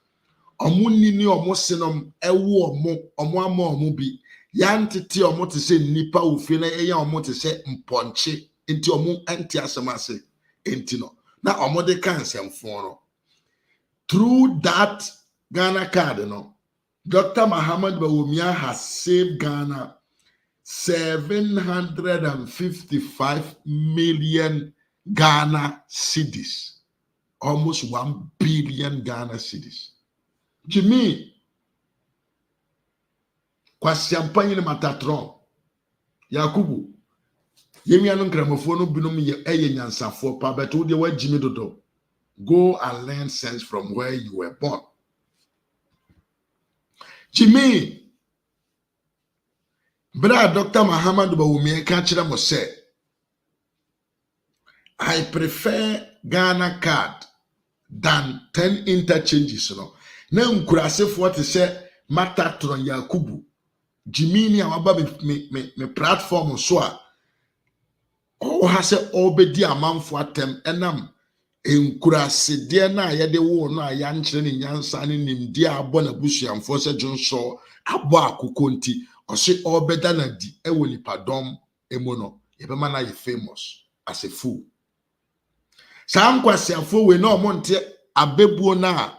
omo nini omo sinom ewo omo ama omo bi yantete omo te se nipa ofi na eya omo te se mponche enti omo anti asemase enti no na omo de kan semfon no through that Ghana card no Dr. Mahamudu Bawumia has saved Ghana 755 million Ghana cedis, almost 1 billion Ghana cedis. Jimmy, kwa champagne ni Matatron, Yakubu, yemi anu gramophone binom ye nyansafo pa beto de wa Jimmy dodo. Go and learn sense from where you were born. Jimmy, brother Dr. Mahamudu Bawumia kachira mo say, I prefer Ghana card than 10 interchanges. No, na nkurasefo te say Matatron Yakubu. Jimmy ni awaba me platform so a o ha say obedi amanfo atem enam enkurase de na yede wo no aya nkyere ni nyansa ni nimdi abo na busuamfo se jonso abo akokonti Ose all better than di ewo nipadom emono yebema na ye famous as a fool. Sam kwasiafo we no monte abebuo na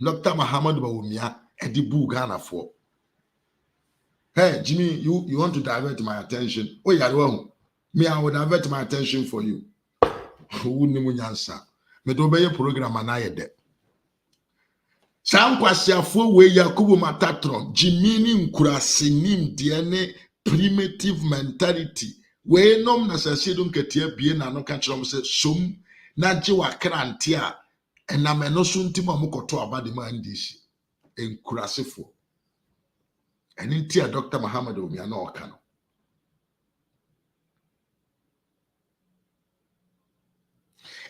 Dr. Mahama Bawumia edibu Ghana for. Hey Jimmy, you want to divert my attention? Oh yeah, me I will divert my attention for you. Who ni munyansa? Me do be program anaye de. Sam kwasiafo we Yakubu Matatron, Jimmy nkurasenim de ne primitive mentality. We nom na sasidum ketia bie na no ka kyerem se som na gye wakrante a enameno so ntima mokoto abade ma ndishi enkurasefo. And in tia Dr. Muhammad Umia no okano.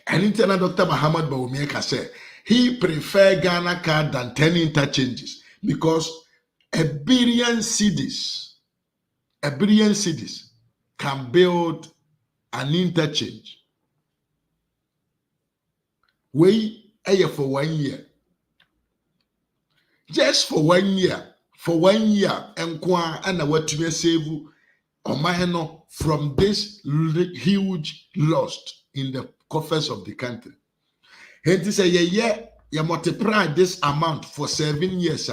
And in tia Dr. Muhammad Umia say he prefer Ghana card than 10 interchanges because a billion cities can build an interchange. We for 1 year. Just for 1 year. For 1 year, enkwa ana watume save omaheno from this huge loss in the coffers of the country. He say you multiply this amount for 7 years.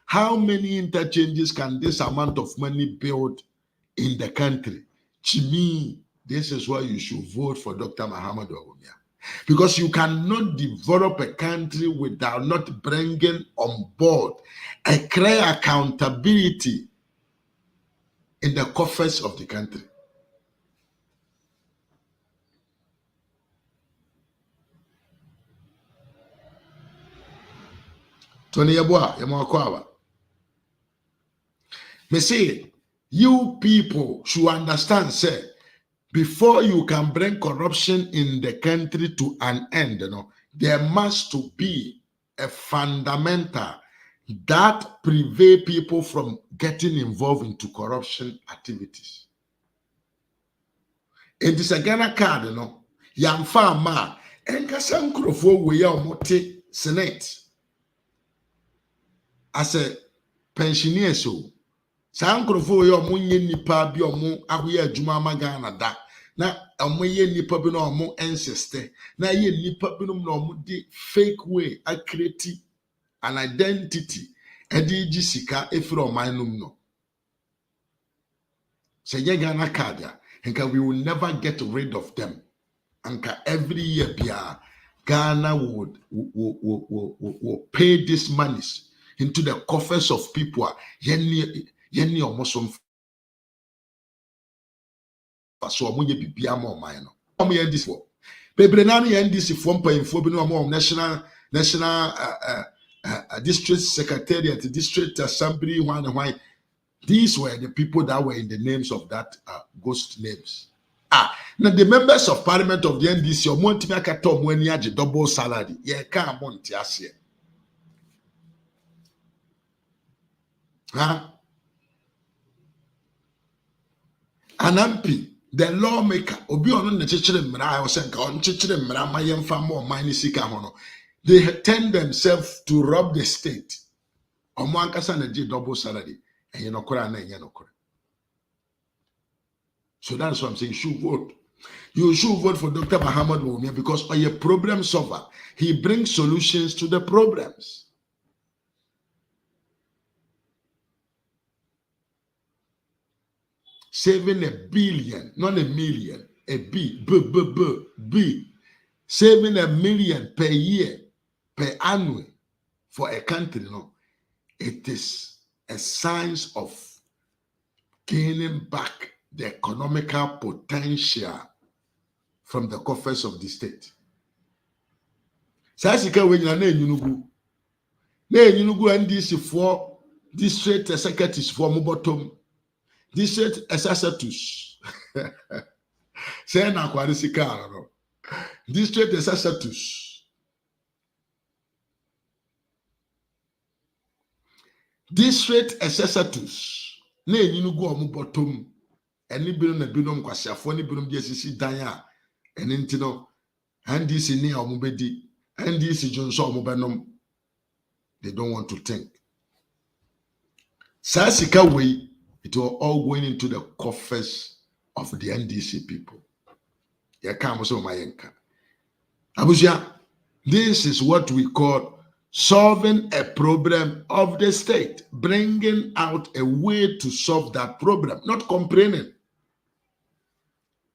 How many interchanges can this amount of money build in the country? To me, this is why you should vote for Dr. Muhammad Bawumia. Because you cannot develop a country without not bringing on board a clear accountability in the coffers of the country. Tony Yabua, Yamakwaba. Me say, you people should understand, say, before you can bring corruption in the country to an end, there must to be a fundamental that prevent people from getting involved into corruption activities. It is a Ghana card, Yam farmer, and Kasankrofo we are mote Senate as a pensioner so. Sankrofo yo munye nipa bi omo ahoye adwuma magana da na omoye nipa bi no omo ancestor na ye nipa bi no omo de fake way a create an identity ediji sika efiro omanum no say ye Ghana card ya nka we will never get rid of them anka every year bia Ghana would pay these monies into the coffers of people yenni omosom so omunye bibia ma oman no omo yen this for bebre na yen this for mpanyimfo bi no omo national district secretariat, district assembly, why these were the people that were in the names of that ghost names. Now the members of parliament of the NDC or Montimaka Tom when you had double salary. Yeah, can't Montiasia. An MP, the lawmaker, Obi on the children, I was saying, on children, my young farmer, mine sikamono. They tend themselves to rob the state. Omankasa na double salary, and you know, so that's what I'm saying. You should vote. You should vote for Dr. Muhammad Bawumia because a problem solver. He brings solutions to the problems. Saving $1 billion, not $1 million, saving $1 million per year, per annum for a country. It is a sign of gaining back the economical potential from the coffers of the state. Sasika when you na enyunugu NDC for district secretaries for Mubotom, district assessors. Say na kwari sika no. District assessors. District assessors. Na enyunugu Mubotom. Any bill na binom kwasiafo ni binom de sisi dan a eni ntino NDC ni omubedi NDC jonso omubenom. They don't want to think. Sasika we It was all going into the coffers of the NDC people. Abuja, this is what we call solving a problem of the state, bringing out a way to solve that problem, not complaining.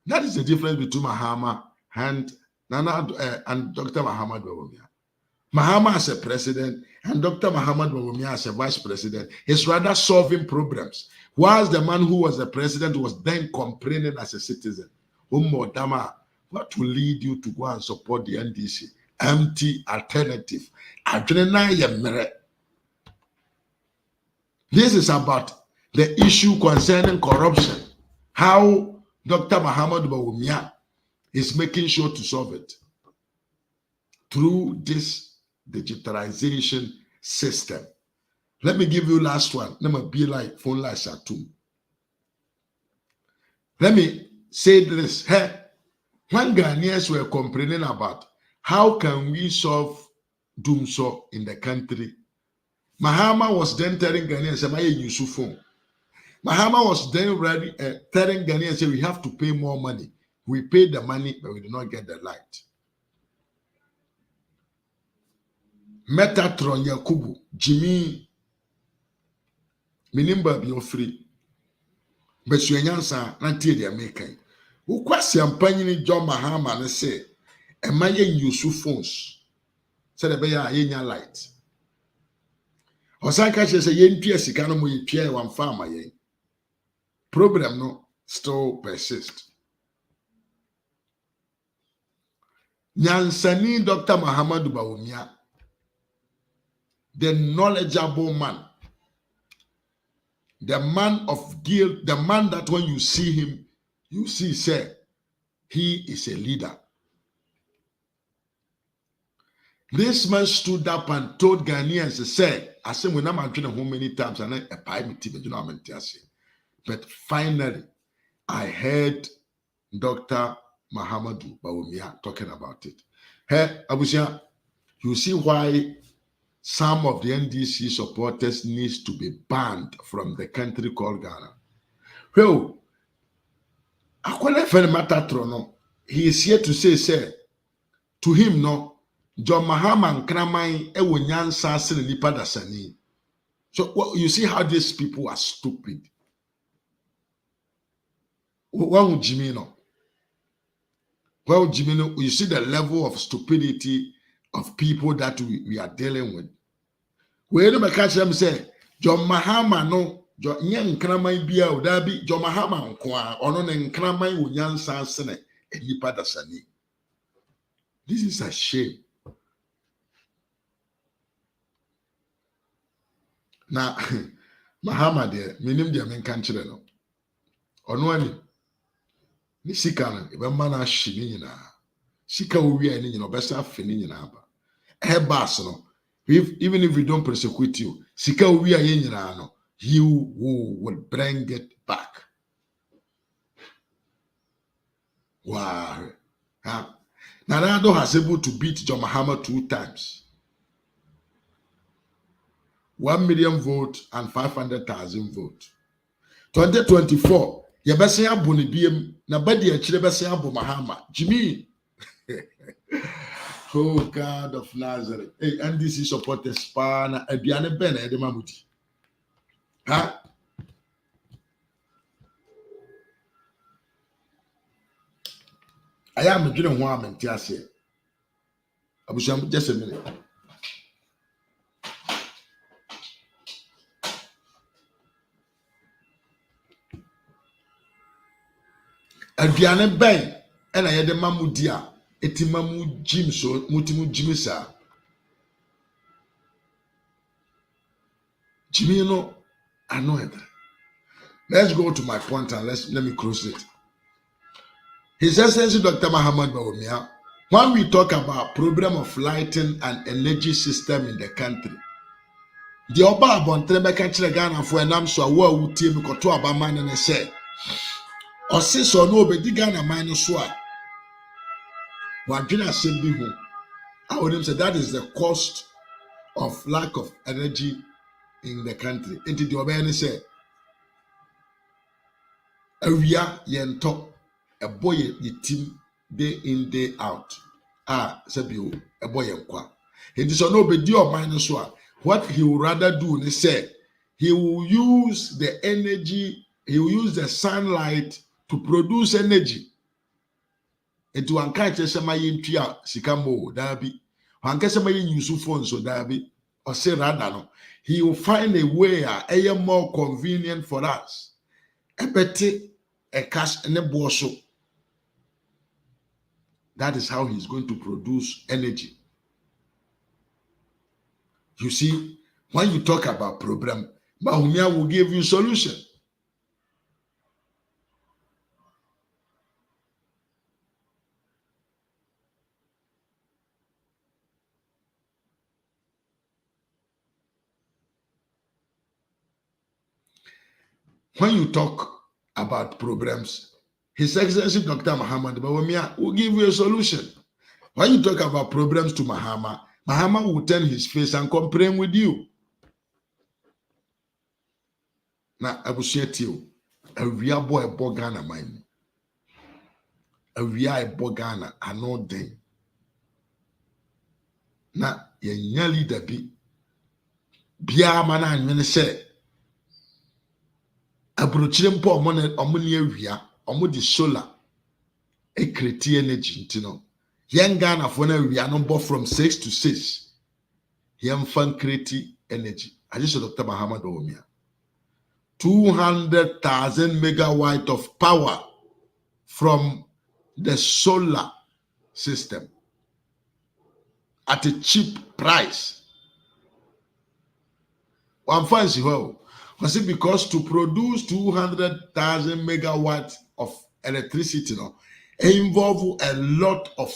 That is the difference between Mahama and Dr. Mahama Bawumia. Mahama as a president and Dr. Mahama Bawumia as a vice president is rather solving problems, whilst the man who was the president was then complaining as a citizen. What will lead you to go and support the NDC? Empty alternative. This is about the issue concerning corruption. How Dr. Mahama Bawumia is making sure to solve it through this digitalization system. Let me give you last one. Let me be like phone lines at 2. Let me say this. Hey, when Ghanaians were complaining about how can we solve doomso in the country, Mahama was then telling Ghanaians, "Am I use phone?" Mahama was then ready, telling Ghanaians, "We have to pay more money. We paid the money, but we did not get the light." Metatron Yakubu, Jimmy, Minimba be free. But you answer, not till they are making. Who question Panini John Mahama and say, "Am I use phones?" Said the bear, "Yenya light." Osaka says, "Yen PS, Canamo, Pierre, one farmer." Problem no still persist. Nyansani Dr. Mahama Bawumia, the knowledgeable man, the man of guilt, the man that when you see him, you see, say, he is a leader. This man stood up and told Ghanaians, say, I said, when I'm doing how many times, and I buy me TV, you know what I'm saying. But finally, I heard Dr. Mahamadou Bawumia talking about it. Hey, Abusia, you see why some of the NDC supporters needs to be banned from the country called Ghana. Well, he is here to say, to him, no, John Mahama and Kramai Ewunyansa Sinipa Dasani. So well, you see how these people are stupid. What would Jimmy know? Well, Jimmy, you see the level of stupidity of people that we are dealing with. We don't catch them say, John Mahama no, John Yan Kramai Bia Udabi, John Mahama Nkwa, or no Nkramai Unyansa Sene, and Nipa Dasani. This is a shame. Now, Mahama there, minim dia men country no. Ono ani. Ni sika no, ebe mana hye ni nyina. Sika owi ani nyina, obesa afe ni nyina ba. Bas no. Even if we don't persecute you, sika owi aye nyina no, you will bring it back. Wow. Huh? Nanado has able to beat John Mahama 2 times. 1 million votes and 500,000 votes. 2024, yebese abo ne biem na badi a chire bese abo Mahama. Jimmy. Oh God of Nazareth. Hey, NDC supporters pa na aduane ben e de mamuti. Ha? I am doing ho amenti ase. Abusham just a minute. Aduane ben ena ye de mamudi a etimamu jim so mutimu jimisa. Jimmy no annoyed. Let's go to my point and let me close it. His Excellency Dr. Mahama Bawumia, when we talk about problem of lighting and energy system in the country, the Oba Abontre beka kire Ghana for enam so awo awutie mi koto abaman ne say osiso no obedi Ghana man no so a wadwena asem bi ho I would say that is the cost of lack of energy in the country. Enti the Oba ne say awia yento a boy ye team day in day out. Sabio a boy kwa. It is no be dio minus one. What he would rather do is say he will use the energy, he will use the sunlight to produce energy. And to encourage somebody into Sikamo, Darby. One somebody use phone so Darby or say rather no. He will find a way a more convenient for us. A better a cash and a bosso. That is how he's going to produce energy. You see, when you talk about problem, Mahumia will give you solution. When you talk about problems, His Excellency Dr. Mahama Bawumia will give you a solution. When you talk about problems to Mahama, Mahama will turn his face and complain with you. Now, I will say to you, a real boy Bogana mine. A real Bogana, I know them. Now, ye nyali dabi. Bia mana anwene say. Abrochire mpo omone awia, omo di solar. E create energy, you know. Young Ghana for na awia no from 6 to 6. Young fan create energy. I just Dr. Mahama Bawumia. 200,000 megawatt of power from the solar system at a cheap price. One fancy well. Was it because to produce 200,000 megawatts of electricity, no, it involve a lot of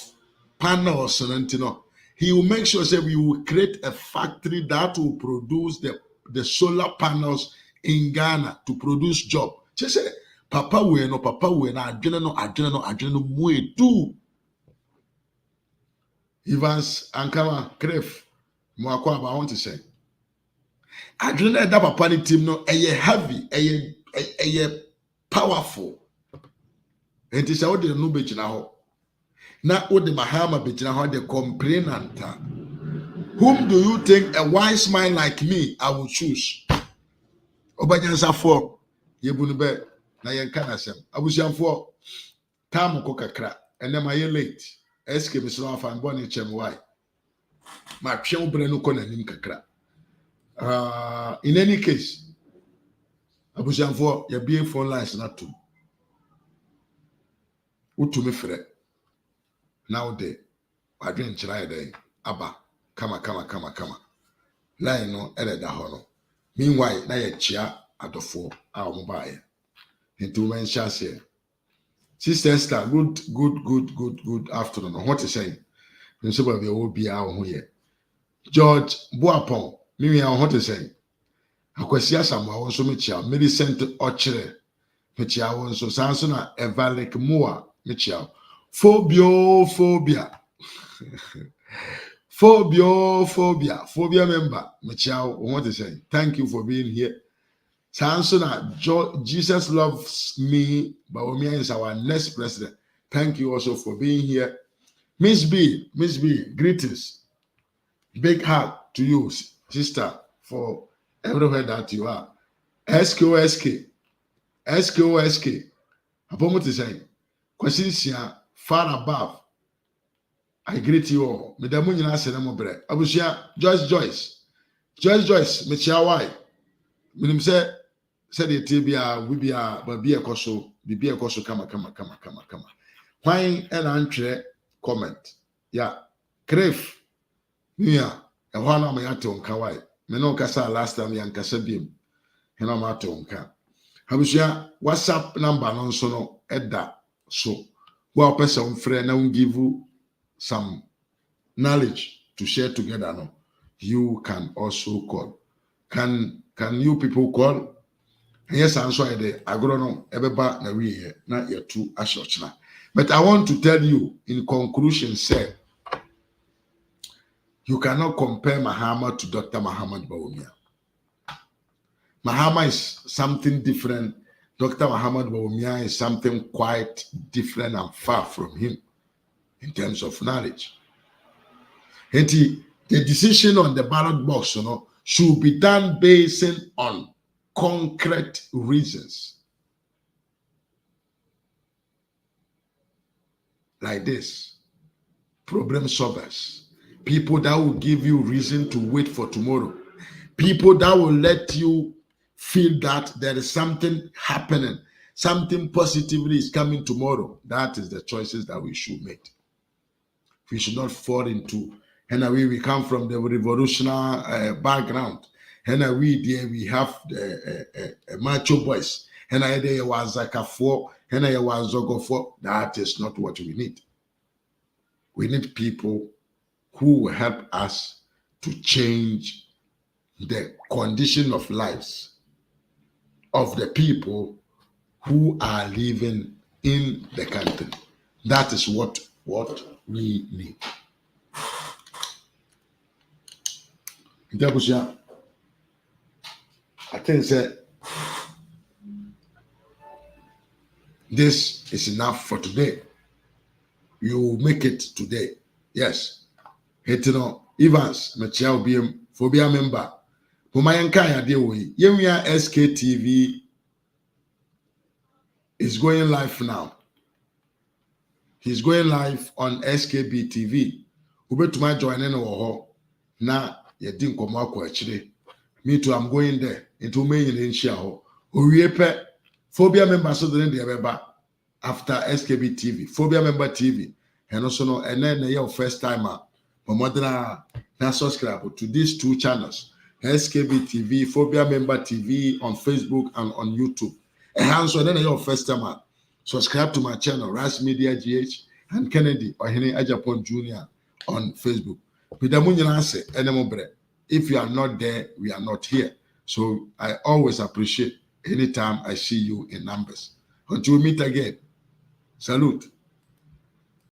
panels, and you know, he will make sure that we will create a factory that will produce the solar panels in Ghana to produce job. Just say, Papa we no, adwene no, mwe do. Evans Ankama Kref, Mwakwa, I want to say. Adwene that papa ni team no, heavy, powerful. And it's out there no be jina ho. Na o de Mahama be jina ho de complainanta. Whom do you think a wise man like me I will choose? Obanyansa for yebunu be na yenka na sem. Abusianfo time ko kakra ene ma ye late. Eske me so afa mbɔ ne chem why. Ma twɛn bre no ko na nim kakra. In any case, abusianfo ye bie phone lines na to. Utumi frɛ. Now de adwen kyerɛ yɛ aba kama. Line no ele da ho no. Meanwhile, na ye chia adofo a omo baaye. Into men share. Sister Esther, good afternoon. What is saying? Nso ba be obi a ho ye. George Boapon, me what is saying? Akwasi Asamoah won so me chia, Millicent Ochere me chia won so sanso na Evalik Moa me chia. Phobia. Phobia member, Michelle, what to say? Thank you for being here. Sansona, Jesus loves me. Bawumia is our next president. Thank you also for being here. Miss B, greetings. Big hug to you, sister, for everywhere that you are. SKOSK. Apomo to say, Kwasincia, far above. I greet you all. Medamu nyina se na mo bre. Abusia Joyce, me chia why. Minim se de tibia we bia ba bia ekoso, bibia ekoso kama. Why and antwe comment. Yeah. Crave. Nia, e ho na me ato nka why. Me no kasa last time ya nkasa biem. He na ma ato nka. Abusia WhatsApp number no so no eda so. Wa person frɛ na give you some knowledge to share together. No, you can also call. Can you people call? Yes, answer the agronom ebeba na we here na your two ashotna. But I want to tell you in conclusion, say you cannot compare Mahama to Dr. Mahama Bawumia. Mahama is something different Dr. Muhammad Bawumia is something quite different and far from him in terms of knowledge. And the decision on the ballot box, should be done based on concrete reasons. Like this, problem solvers, people that will give you reason to wait for tomorrow, people that will let you feel that there is something happening, something positively is coming tomorrow. That is the choices that we should make. We should not fall into, and we come from the revolutionary background, and we have macho boys, and there was like a four, and there was zogo for. That is not what we need. We need people who will help us to change the condition of lives of the people who are living in the country. That is what we need. I think that this is enough for today. You make it today. Yes. Evans, Machel BM, Phobia member. Pumayanka Yadewi, Yemia SKTV is going live now. He's going live on SKB TV. Ube to my join in na yedin komako actually. Me too, I'm going there. Into me in Shao. Uriepe Phobia member so the name after SKB TV, Phobia member TV, and also no, and then your first timer. Mamadra now subscribe to these two channels, SKB TV, Phobia member TV on Facebook and on YouTube. And so then your first timer, subscribe to my channel, RAZ Media GH and Kennedy or Henry Ajapon Jr. on Facebook. If you are not there, we are not here. So I always appreciate anytime I see you in numbers. Until we meet again, salute.